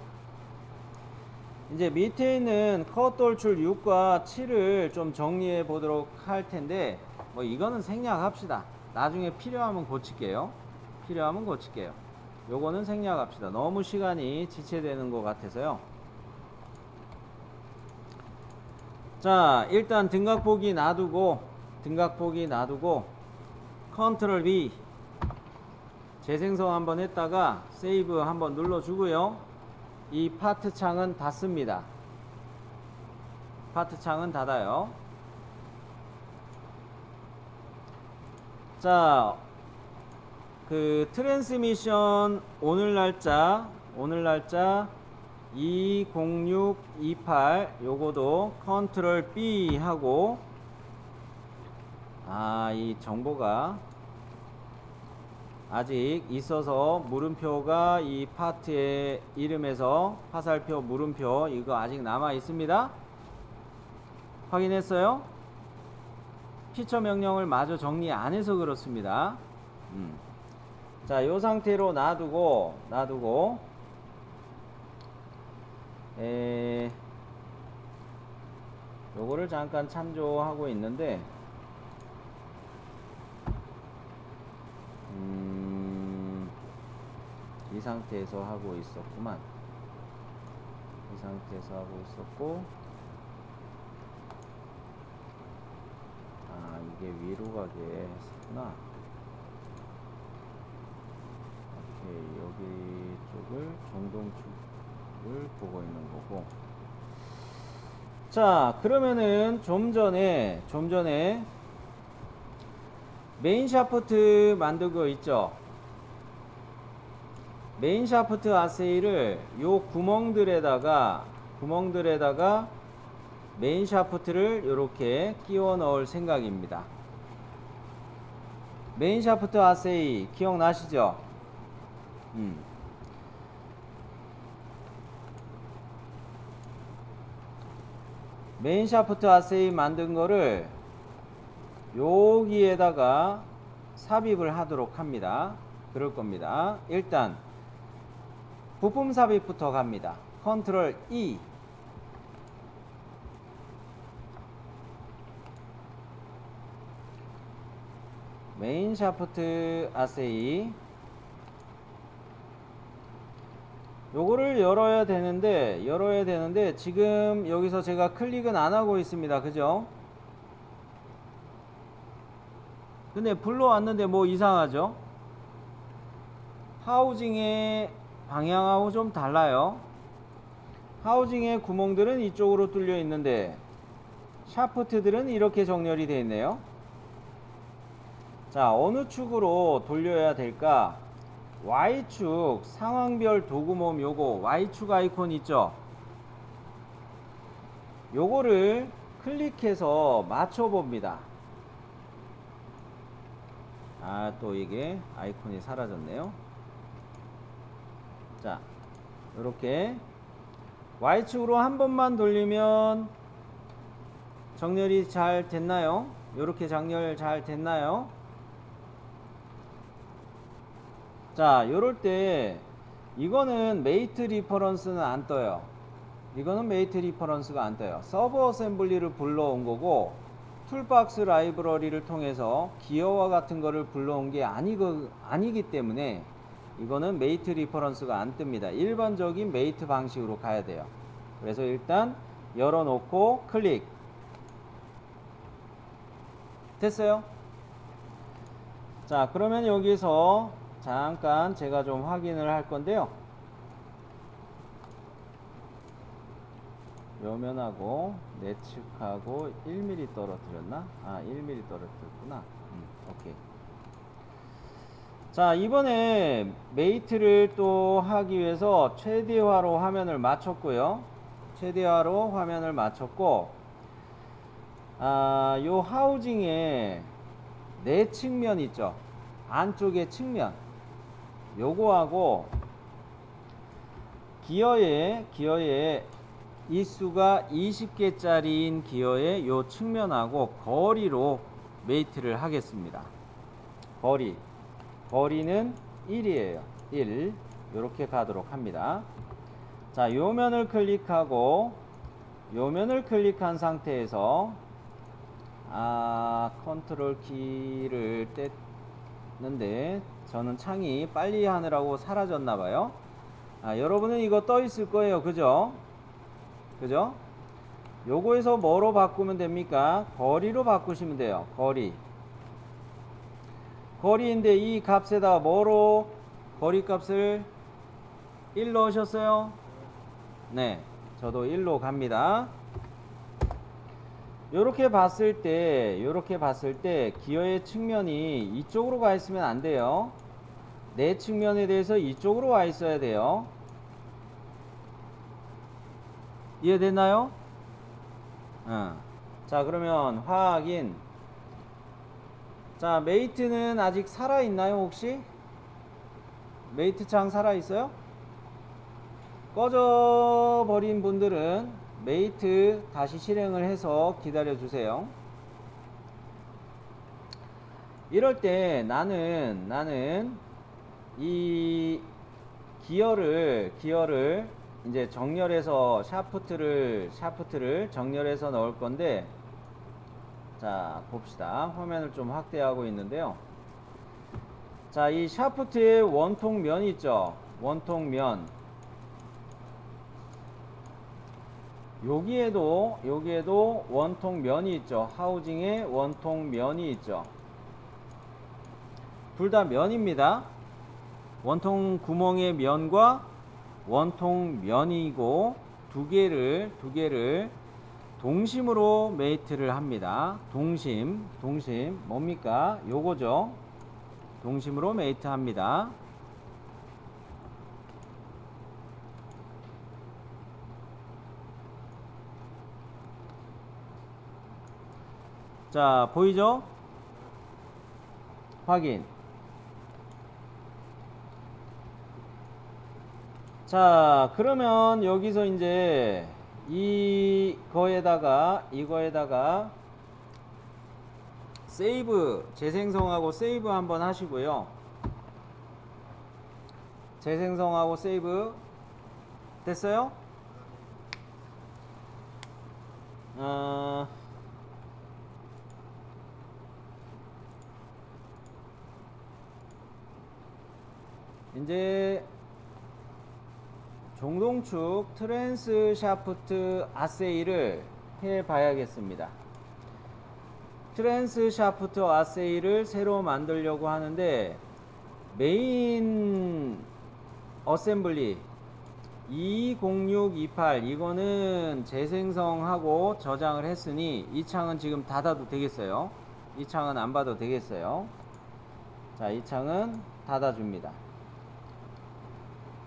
이제 밑에 있는 컷 돌출 6과 7을 좀 정리해 보도록 할 텐데, 뭐 이거는 생략합시다. 나중에 필요하면 고칠게요. 필요하면 고칠게요. 요거는 생략합시다. 너무 시간이 지체되는 것 같아서요. 자, 일단 등각보기 놔두고 컨트롤 V 재생성 한번 했다가 세이브 한번 눌러주고요. 이 파트 창은 닫습니다. 파트 창은 닫아요. 자, 그 트랜스미션 오늘 날짜 20628 요거도 컨트롤 B 하고, 이 정보가 아직 있어서 물음표가 이 파트의 이름에서 화살표 물음표 이거 아직 남아 있습니다. 확인했어요? 피처 명령을 마저 정리 안 해서 그렇습니다. 자, 요 상태로 놔두고 요거를 잠깐 참조하고 있는데, 이 상태에서 하고 있었구만. 이 상태에서 하고 있었고, 이게 위로 가게 했었구나. 오케이, 여기 쪽을 정동축을 보고 있는 거고. 자, 그러면은 좀 전에 메인 샤프트 만든 거 있죠? 메인 샤프트 아세이를 요 구멍들에다가 메인 샤프트를 이렇게 끼워 넣을 생각입니다. 메인 샤프트 아세이 기억나시죠? 메인 샤프트 아세이 만든 거를 여기에다가 삽입을 하도록 합니다. 그럴 겁니다. 일단 부품 삽입부터 갑니다. 컨트롤 E. 메인 샤프트 아세이 요거를 열어야 되는데 지금 여기서 제가 클릭은 안 하고 있습니다. 그죠? 근데 불러왔는데 뭐 이상하죠? 하우징의 방향하고 좀 달라요. 하우징의 구멍들은 이쪽으로 뚫려 있는데 샤프트들은 이렇게 정렬이 되어 있네요. 자, 어느 축으로 돌려야 될까? Y축 상황별 도구몸 요거 Y축 아이콘 있죠? 요거를 클릭해서 맞춰 봅니다. 또 이게 아이콘이 사라졌네요. 자, 이렇게 Y축으로 한 번만 돌리면 정렬이 잘 됐나요? 이렇게 정렬 잘 됐나요? 자, 요럴 때 이거는 메이트 리퍼런스는 안 떠요. 이거는 메이트 리퍼런스가 안 떠요. 서브 어셈블리를 불러온 거고, 툴박스 라이브러리를 통해서 기어와 같은 거를 불러온 게 아니기 때문에 이거는 메이트 리퍼런스가 안 뜹니다. 일반적인 메이트 방식으로 가야 돼요. 그래서 일단 열어놓고 클릭. 됐어요? 자, 그러면 여기서 잠깐 제가 좀 확인을 할 건데요. 요면하고 내측하고 1mm 떨어뜨렸나? 1mm 떨어뜨렸구나. 오케이. 자, 이번에 메이트를 또 하기 위해서 최대화로 화면을 맞췄고요. 최대화로 화면을 맞췄고, 요 하우징의 내 측면 있죠? 안쪽의 측면. 요거하고 기어의 이수가 20개짜리인 기어의 요 측면하고 거리로 메이트를 하겠습니다. 거리는 1이에요. 1. 요렇게 가도록 합니다. 자, 요면을 클릭하고 요면을 클릭한 상태에서 컨트롤 키를 있는데 저는 창이 빨리 하느라고 사라졌나봐요. 여러분은 이거 떠 있을 거예요. 그죠? 그죠? 요거에서 뭐로 바꾸면 됩니까? 거리로 바꾸시면 돼요. 거리인데 이 값에다 뭐로 거리 값을 1 넣으셨어요? 네, 저도 1로 갑니다. 요렇게 봤을 때 기어의 측면이 이쪽으로 가 있으면 안 돼요. 내 측면에 대해서 이쪽으로 와 있어야 돼요. 이해됐나요? 자, 그러면 확인. 자, 메이트는 아직 살아있나요, 혹시? 메이트 창 살아있어요? 꺼져버린 분들은 메이트 다시 실행을 해서 기다려주세요. 이럴 때 나는 이 기어를 이제 정렬해서 샤프트를 정렬해서 넣을 건데, 자, 봅시다. 화면을 좀 확대하고 있는데요. 자, 이 샤프트에 원통면이 있죠. 원통면. 여기에도 원통면이 있죠. 하우징에 원통면이 있죠. 둘 다 면입니다. 원통 구멍의 면과 원통면이고 두 개를 동심으로 메이트를 합니다. 동심 뭡니까? 요거죠. 동심으로 메이트 합니다. 자, 보이죠? 확인. 자, 그러면 여기서 이제 이거에다가 세이브, 재생성하고 세이브 한번 하시고요. 재생성하고 세이브 됐어요? 이제 종동축 트랜스 샤프트 아세이를 해 봐야겠습니다. 트랜스 샤프트 아세이를 새로 만들려고 하는데 메인 어셈블리 20628 이거는 재생성하고 저장을 했으니 이 창은 지금 닫아도 되겠어요. 이 창은 안 봐도 되겠어요. 자, 이 창은 닫아줍니다.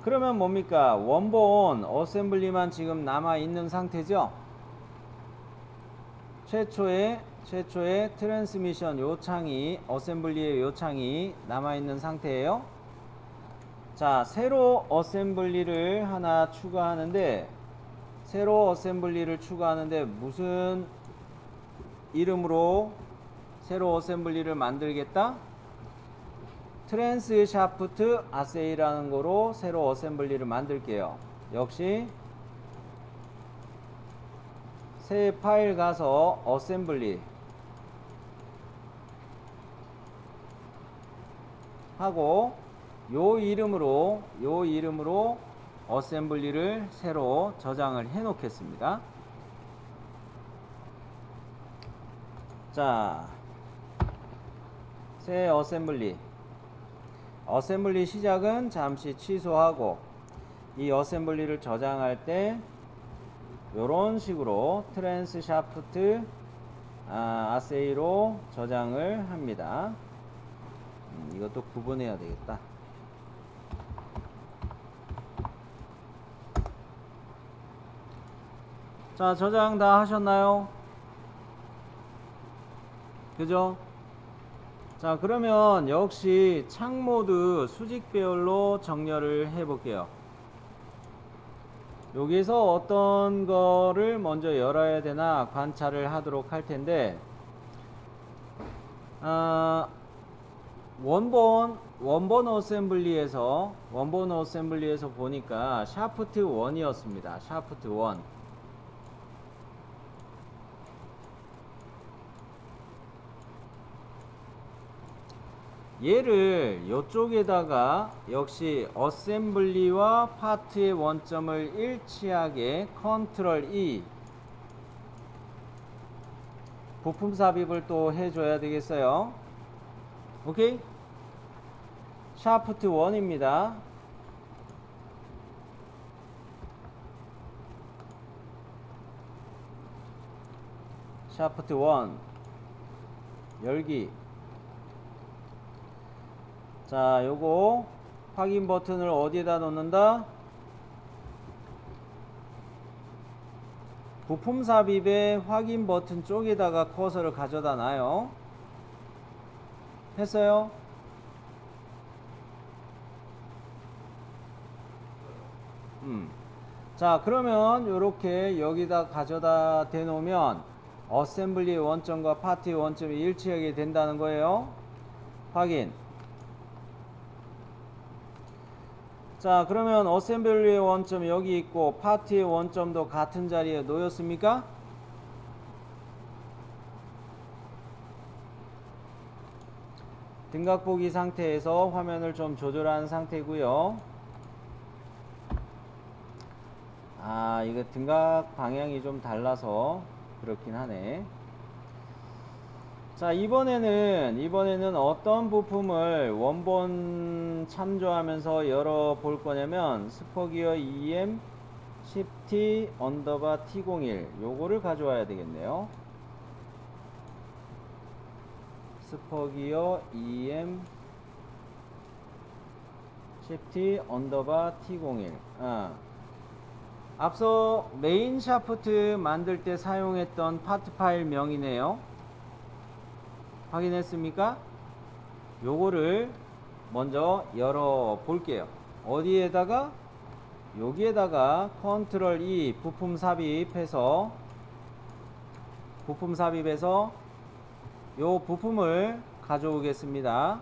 그러면 뭡니까? 원본 어셈블리만 지금 남아있는 상태죠? 최초의 트랜스미션 요창이, 어셈블리의 요창이 남아있는 상태예요. 자, 새로 어셈블리를 하나 추가하는데, 무슨 이름으로 새로 어셈블리를 만들겠다? 트랜스 샤프트 아세이라는 거로 새로 어셈블리를 만들게요. 역시 새 파일 가서 어셈블리 하고 요 이름으로 어셈블리를 새로 저장을 해 놓겠습니다. 자, 새 어셈블리 시작은 잠시 취소하고 이 어셈블리를 저장할 때 요런 식으로 트랜스 샤프트 아세이로 저장을 합니다. 이것도 구분해야 되겠다. 자, 저장 다 하셨나요? 그죠? 자, 그러면 역시 창 모드 수직 배열로 정렬을 해 볼게요. 여기서 어떤 거를 먼저 열어야 되나 관찰을 하도록 할 텐데, 원본 어셈블리에서 보니까 샤프트 1이었습니다. 샤프트 1. 얘를 이쪽에다가 역시 어셈블리와 파트의 원점을 일치하게 컨트롤 E 부품 삽입을 또 해줘야 되겠어요. 오케이? 샤프트 1입니다. 샤프트 1 열기. 자, 요거 확인 버튼을 어디에다 놓는다? 부품 삽입의 확인 버튼 쪽에다가 커서를 가져다 놔요. 했어요? 자, 그러면 요렇게 여기다 가져다 대놓으면 어셈블리의 원점과 파트의 원점이 일치하게 된다는 거예요. 확인. 자, 그러면 어셈블리의 원점이 여기 있고 파트의 원점도 같은 자리에 놓였습니까? 등각 보기 상태에서 화면을 좀 조절한 상태고요. 아, 이거 등각 방향이 좀 달라서 그렇긴 하네. 자, 이번에는 어떤 부품을 원본 참조하면서 열어볼 거냐면 스포기어 EM 10T 언더바 T01 요거를 가져와야 되겠네요. 스포기어 EM 10T 언더바 T01 앞서 메인 샤프트 만들 때 사용했던 파트 파일 명이네요. 확인했습니까? 요거를 먼저 열어 볼게요. 어디에다가? 여기에다가 컨트롤 E 부품 삽입해서 요 부품을 가져오겠습니다.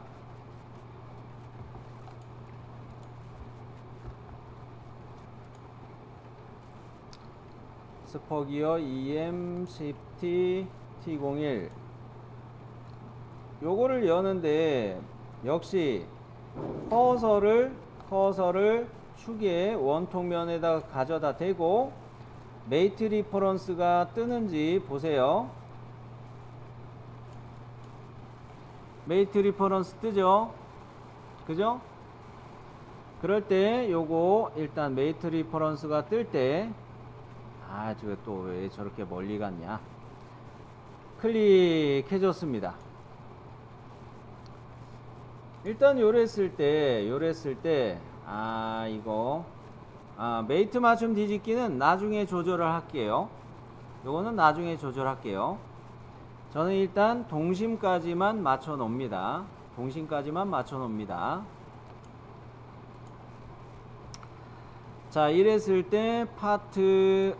스포기어 EM10T T01 요거를 여는데 역시 커서를 축의 원통면에다가 가져다 대고 메이트 리퍼런스가 뜨는지 보세요. 메이트 리퍼런스 뜨죠? 그죠? 그럴 때 요거 일단 메이트 리퍼런스가 뜰 때 저거 또 왜 저렇게 멀리 갔냐? 클릭해줬습니다. 일단 요랬을 때 이거 메이트 맞춤 뒤집기는 나중에 조절을 할게요. 요거는 나중에 조절할게요. 저는 일단 동심까지만 맞춰 놓습니다. 자, 이랬을 때 파트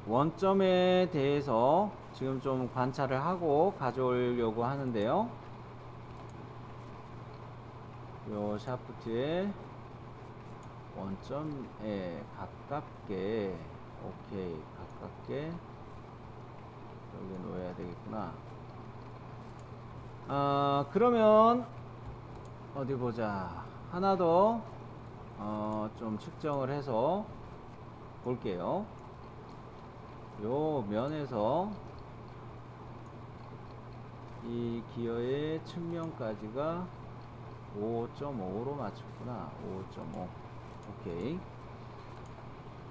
원점에 대해서 지금 좀 관찰을 하고 가져오려고 하는데요. 요 샤프트의 원점에 가깝게 오케이 가깝게 여기 놓아야 되겠구나. 그러면 어디 보자. 하나 더 좀 측정을 해서 볼게요. 요 면에서 이 기어의 측면까지가 5.5로 맞췄구나. 5.5. 오케이.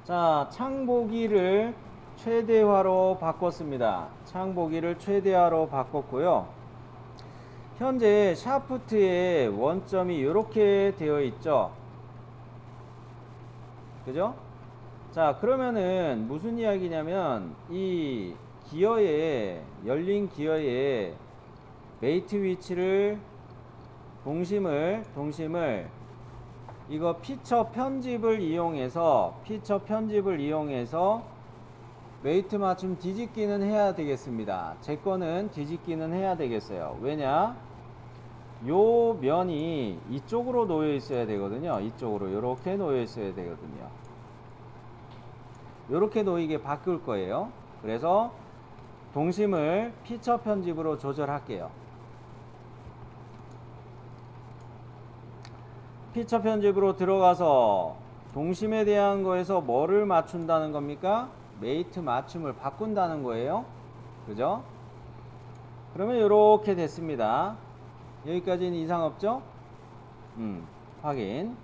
자, 창보기를 최대화로 바꿨습니다. 창보기를 최대화로 바꿨고요. 현재 샤프트의 원점이 이렇게 되어 있죠. 그죠? 자, 그러면은 무슨 이야기냐면 이 기어의 열린 기어의 메이트 위치를 동심을 이거 피처 편집을 이용해서 메이트 맞춤 뒤집기는 해야 되겠습니다. 제 거는 뒤집기는 해야 되겠어요. 왜냐? 요 면이 이쪽으로 놓여 있어야 되거든요. 이쪽으로 이렇게 놓여 있어야 되거든요. 이렇게 놓이게 바꿀 거예요. 그래서 동심을 피처 편집으로 조절할게요. 피처 편집으로 들어가서 동심에 대한 거에서 뭐를 맞춘다는 겁니까? 메이트 맞춤을 바꾼다는 거예요. 그죠? 그러면 이렇게 됐습니다. 여기까지는 이상 없죠? 확인.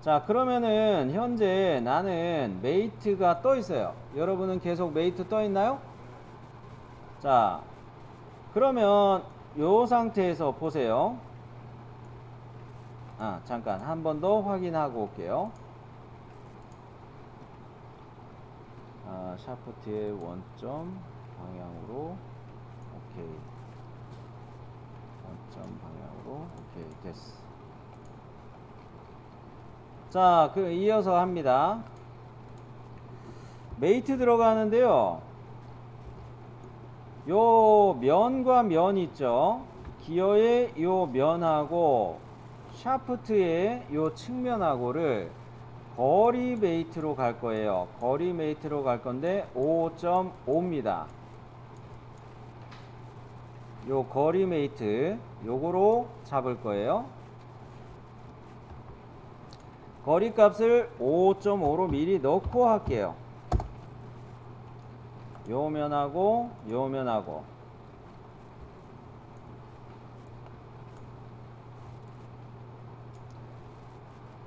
자, 그러면은 현재 나는 메이트가 떠 있어요. 여러분은 계속 메이트 떠 있나요? 자, 그러면 요 상태에서 보세요. 잠깐 한 번 더 확인하고 올게요. 샤프트의 원점 방향으로 오케이. 원점 방향으로 오케이. 됐어. 자, 이어서 합니다. 메이트 들어가는데요. 요 면과 면 있죠. 기어의 요 면하고 샤프트의 요 측면하고를 거리 메이트로 갈 거예요. 거리 메이트로 갈 건데 5.5입니다. 요 거리 메이트 요거로 잡을 거예요. 거리 값을 5.5로 미리 넣고 할게요. 요 면하고 요 면하고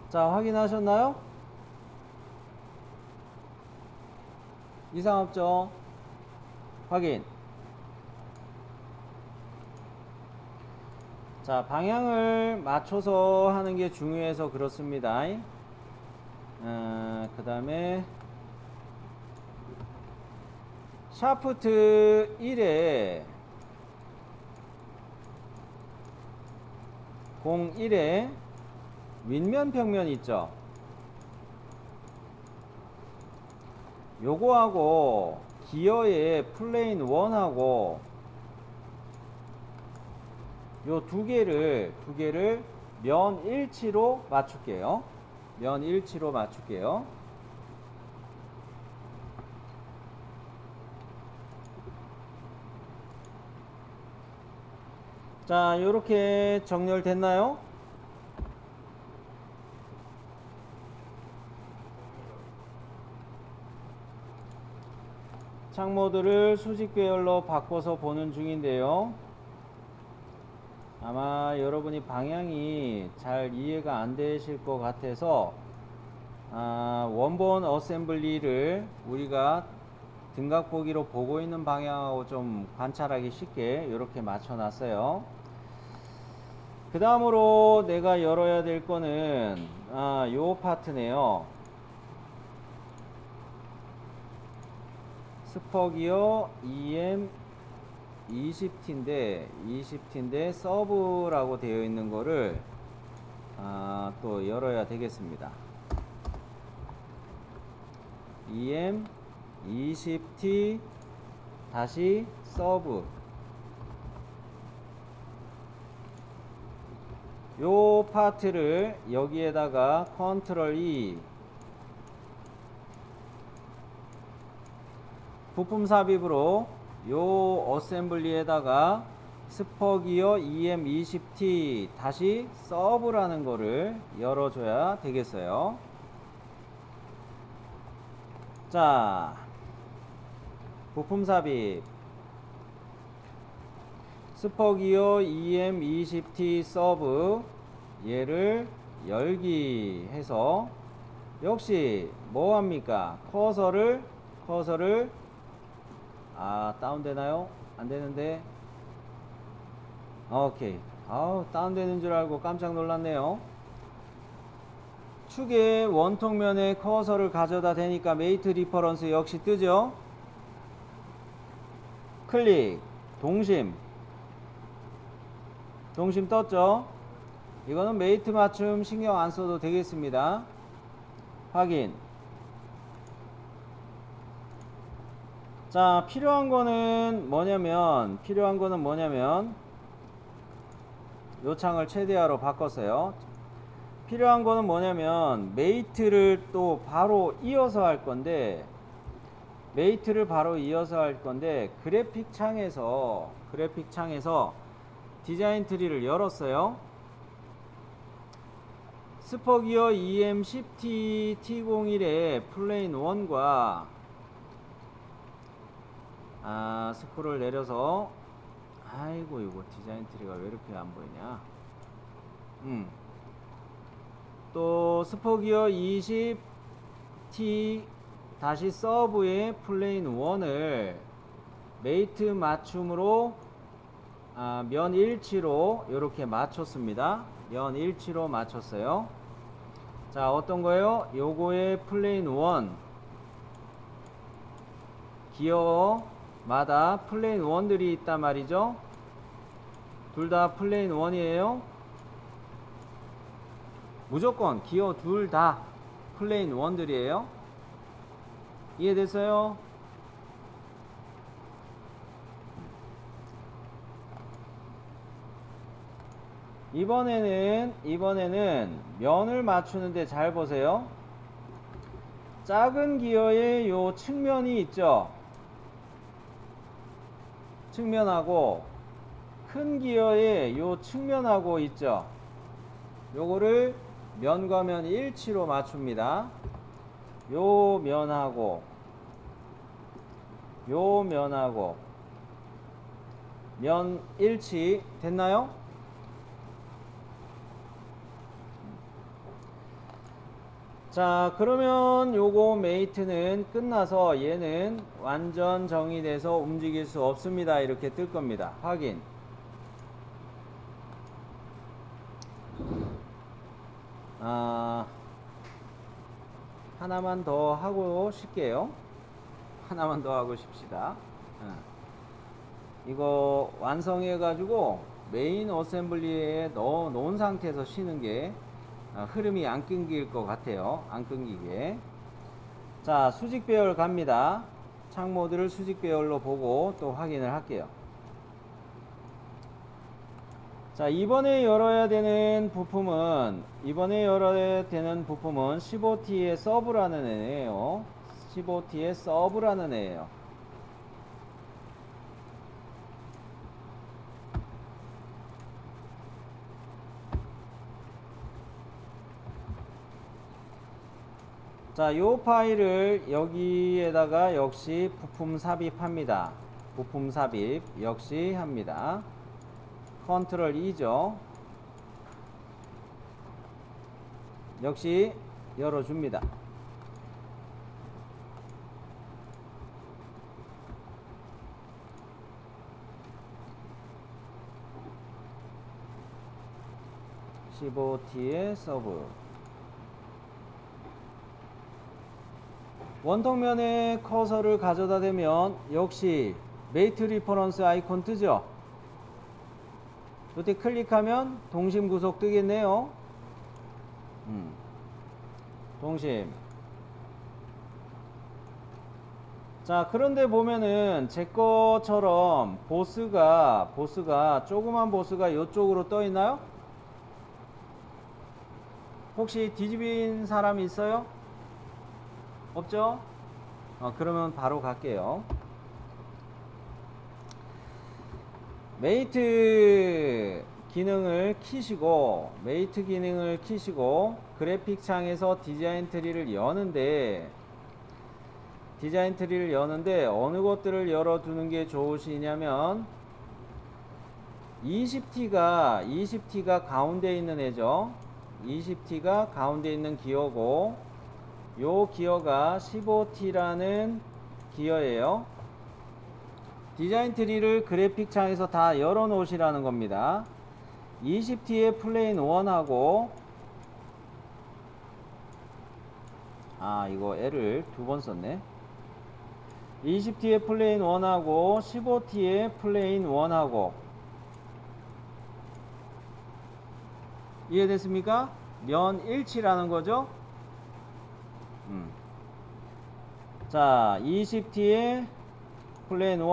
자, 확인하셨나요? 이상 없죠? 확인. 자, 방향을 맞춰서 하는 게 중요해서 그렇습니다. 그 다음에 샤프트 1에 01에 윗면 평면 있죠. 요거하고 기어의 플레인 1하고 요 두 개를 면 일치로 맞출게요. 면 일치로 맞출게요. 자, 요렇게 정렬됐나요? 창모드를 수직 배열로 바꿔서 보는 중인데요. 아마 여러분이 방향이 잘 이해가 안 되실 것 같아서 원본 어셈블리를 우리가 등각 보기로 보고 있는 방향하고 좀 관찰하기 쉽게 이렇게 맞춰 놨어요. 그 다음으로 내가 열어야 될 거는 요 파트네요. 스퍼기어 EM 20T인데 서브라고 되어 있는 거를 또 열어야 되겠습니다. EM 20T 다시 서브. 요 파트를 여기에다가 컨트롤 E 부품 삽입으로 요 어셈블리에다가 스퍼기어 EM20T 다시 서브라는 거를 열어줘야 되겠어요. 자, 부품 삽입 스퍼기어 EM20T 서브 얘를 열기 해서 역시 뭐합니까? 커서를 다운되나요? 안되는데 오케이. 다운되는 줄 알고 깜짝 놀랐네요. 축의 원통면에 커서를 가져다 대니까 메이트 리퍼런스 역시 뜨죠. 클릭 동심 떴죠. 이거는 메이트 맞춤 신경 안 써도 되겠습니다. 확인. 자, 필요한 거는 뭐냐면 요 창을 최대화로 바꿨어요. 필요한 거는 뭐냐면 메이트를 또 바로 이어서 할 건데 그래픽 창에서 디자인 트리를 열었어요. 스퍼기어 EM10T T01의 플레인 1과 스크롤 내려서 아이고 이거 디자인 트리가 왜 이렇게 안 보이냐. 또 스퍼기어 20T 다시 서브의 플레인 1을 메이트 맞춤으로 면 일치로 이렇게 맞췄습니다. 면 일치로 맞췄어요. 자, 어떤 거예요? 요거의 플레인 1 기어마다 플레인 1들이 있단 말이죠. 둘 다 플레인 1이에요. 무조건 기어 둘 다 플레인 1들이에요. 이해됐어요? 이번에는 면을 맞추는데 잘 보세요. 작은 기어의 요 측면이 있죠. 측면하고 큰 기어의 요 측면하고 있죠. 요거를 면과 면 일치로 맞춥니다. 요 면하고 요 면하고 면 일치 됐나요? 자, 그러면 요거 메이트는 끝나서 얘는 완전 정의돼서 움직일 수 없습니다. 이렇게 뜰 겁니다. 확인. 하나만 더 하고 싶게요. 하나만 더 하고 싶시다. 이거 완성해 가지고 메인 어셈블리에 넣어 놓은 상태에서 쉬는 게 흐름이 안 끊길 것 같아요. 안 끊기게. 자, 수직 배열 갑니다. 창 모드를 수직 배열로 보고 또 확인을 할게요. 자, 이번에 열어야 되는 부품은 15T의 서브라는 애예요. 15T의 서브라는 애예요. 자, 요 파일을 여기에다가 역시 부품 삽입합니다. 부품 삽입 역시 합니다. 컨트롤 E죠. 역시 열어줍니다. (15T의) 서브 원통면에 커서를 가져다 대면 역시 메이트 리퍼런스 아이콘 뜨죠. 이때 클릭하면 동심 구속 뜨겠네요. 동심. 자, 그런데 보면은 제 거처럼 보스가 조그만 보스가 이쪽으로 떠 있나요? 혹시 뒤집인 사람 있어요? 없죠? 그러면 바로 갈게요. 메이트 기능을 키시고 그래픽 창에서 디자인 트리를 여는데 어느 것들을 열어두는 게 좋으시냐면 20T가 가운데 있는 애죠. 20T가 가운데 있는 기어고 요 기어가 15T라는 기어예요. 디자인 트리를 그래픽 창에서 다 열어 놓으시라는 겁니다. 20T의 플레인 1하고 이거 L을 두 번 썼네. 20T의 플레인 1하고 15T의 플레인 1하고 이해됐습니까? 면 일치라는 거죠. 자, 20T의 플레인 1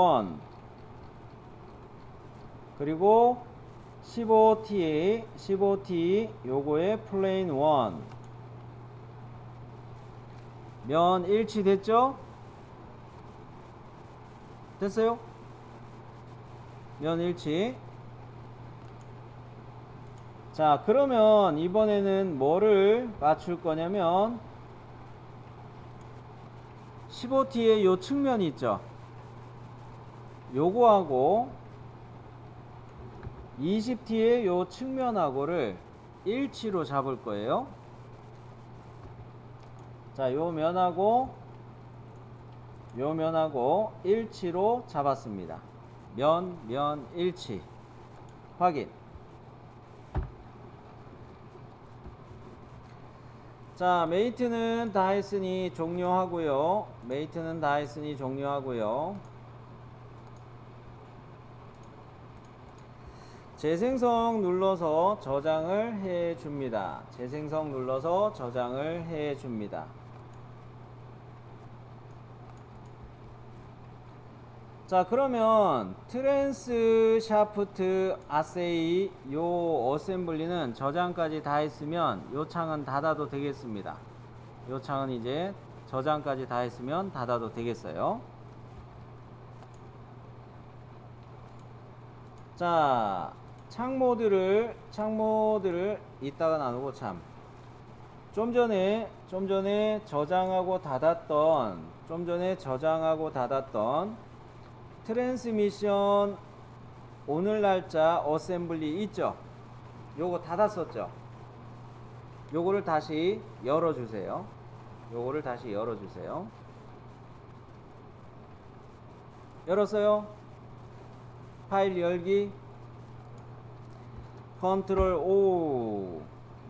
그리고 15T 요거의 플레인 1 면 일치 됐죠? 됐어요? 면 일치. 자, 그러면 이번에는 뭐를 맞출 거냐면 15T의 요 측면이 있죠. 요거하고 20T의 요 측면하고를 일치로 잡을 거예요. 자, 요 면하고 요 면하고 일치로 잡았습니다. 면 일치. 확인. 자, 메이트는 다 했으니 종료하고요. 메이트는 다 했으니 종료하고요. 재생성 눌러서 저장을 해 줍니다. 재생성 눌러서 저장을 해 줍니다. 자, 그러면 트랜스 샤프트 아세이 요 어셈블리는 저장까지 다 했으면 요 창은 닫아도 되겠습니다. 요 창은 이제 저장까지 다 했으면 닫아도 되겠어요. 자, 창 모드를 이따가 나누고 참. 좀 전에 저장하고 닫았던 트랜스미션 오늘 날짜 어셈블리 있죠? 요거 닫았었죠? 요거를 다시 열어주세요. 열었어요? 파일 열기. 컨트롤 O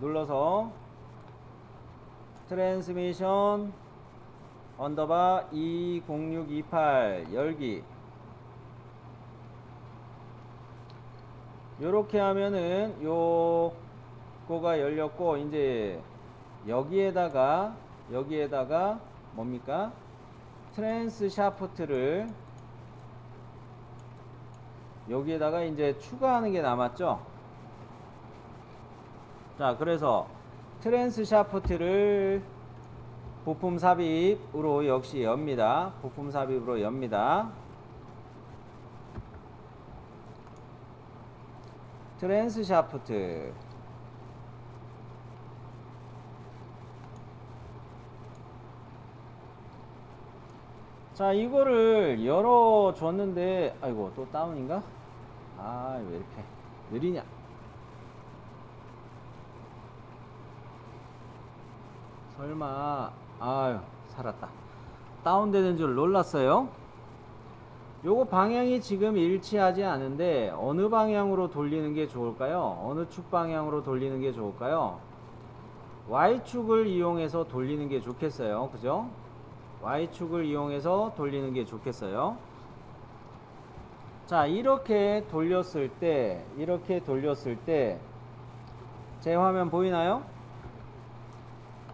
눌러서 트랜스미션 언더바 20628 열기. 요렇게 하면은 요거가 열렸고, 이제 여기에다가 뭡니까? 트랜스 샤프트를 여기에다가 이제 추가하는 게 남았죠. 자, 그래서 트랜스 샤프트를 부품 삽입으로 역시 엽니다. 트랜스 샤프트. 자, 이거를 열어줬는데, 아이고, 또 다운인가? 아, 왜 이렇게 느리냐? 설마, 아유, 살았다. 다운되는 줄 놀랐어요. 요거 방향이 지금 일치하지 않은데 어느 방향으로 돌리는 게 좋을까요? 어느 축 방향으로 돌리는 게 좋을까요? Y축을 이용해서 돌리는 게 좋겠어요. 그죠? Y축을 이용해서 돌리는 게 좋겠어요. 자, 이렇게 돌렸을 때 제 화면 보이나요?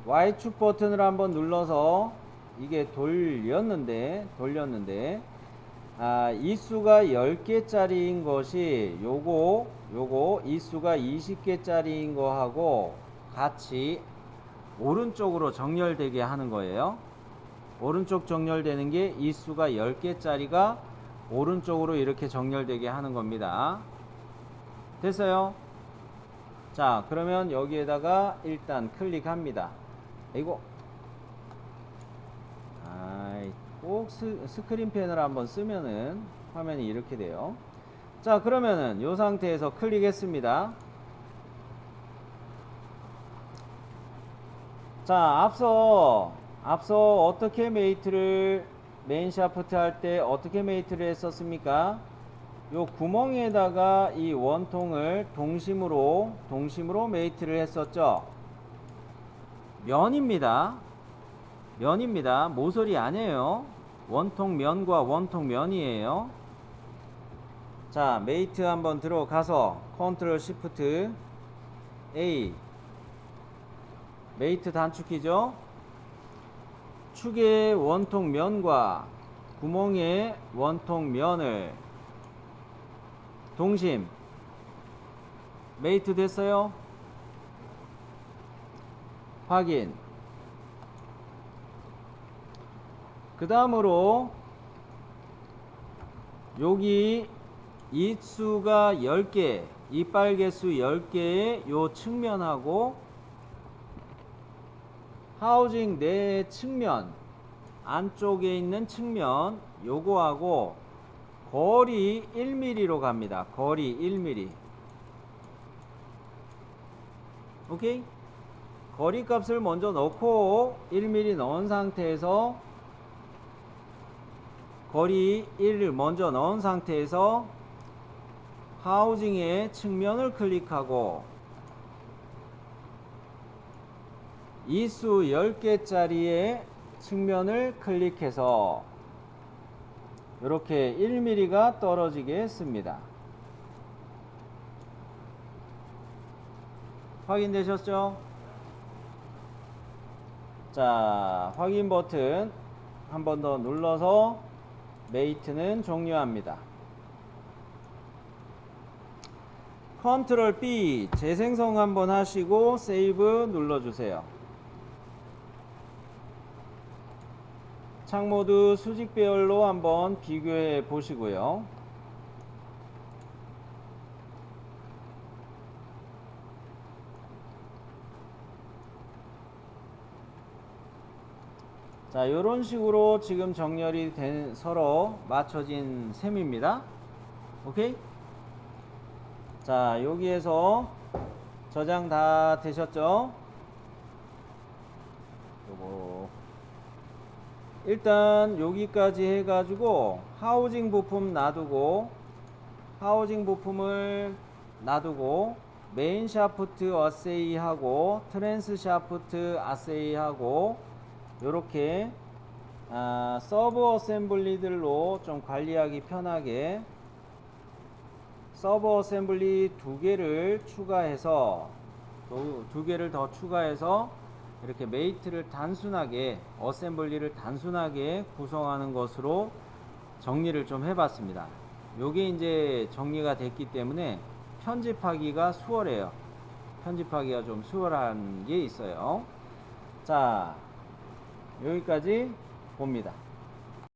Y축 버튼을 한번 눌러서 이게 돌렸는데 이수가 10개짜리인 것이 요거 이수가 20개짜리인 거하고 같이 오른쪽으로 정렬되게 하는 거예요. 오른쪽 정렬되는 게 이수가 10개짜리가 오른쪽으로 이렇게 정렬되게 하는 겁니다. 됐어요? 자, 그러면 여기에다가 일단 클릭합니다. 이거 꼭 스크린펜을 한번 쓰면은 화면이 이렇게 돼요. 자, 그러면은 이 상태에서 클릭했습니다. 자, 앞서 어떻게 메이트를 메인 샤프트 할 때 어떻게 메이트를 했었습니까? 요 구멍에다가 이 원통을 동심으로 메이트를 했었죠. 면입니다. 모서리 아니에요. 원통 면과 원통 면이에요. 자, 메이트 한번 들어가서 컨트롤 시프트 A, 메이트 단축키죠. 축의 원통 면과 구멍의 원통 면을 동심. 메이트 됐어요? 확인. 그 다음으로 여기 이수가 10개 이빨 개수 10개의 요 측면하고 하우징 내 측면 안쪽에 있는 측면 요거하고 거리 1mm로 갑니다. 거리 1mm. 오케이? 거리 값을 먼저 넣고 1mm 넣은 상태에서 거리 1을 먼저 넣은 상태에서 하우징의 측면을 클릭하고 이수 10개짜리의 측면을 클릭해서 이렇게 1mm가 떨어지게 했습니다. 확인되셨죠? 자, 확인 버튼 한 번 더 눌러서 메이트는 종료합니다. 컨트롤 B 재생성 한번 하시고 세이브 눌러주세요. 창모드 수직 배열로 한번 비교해 보시고요. 자, 요런 식으로 지금 정렬이 된 서로 맞춰진 셈입니다. 오케이? 자, 여기에서 저장 다 되셨죠? 요거 일단 여기까지 해가지고 하우징 부품 놔두고 하우징 부품을 놔두고 메인 샤프트 어세이 하고 트랜스 샤프트 어세이 하고 요렇게 서브 어셈블리들로 좀 관리하기 편하게 서브 어셈블리 2개를 추가해서 또 2개를 더 추가해서 이렇게 메이트를 단순하게 어셈블리를 단순하게 구성하는 것으로 정리를 좀 해봤습니다. 요게 이제 정리가 됐기 때문에 편집하기가 수월해요. 편집하기가 좀 수월한 게 있어요. 자, 여기까지 봅니다.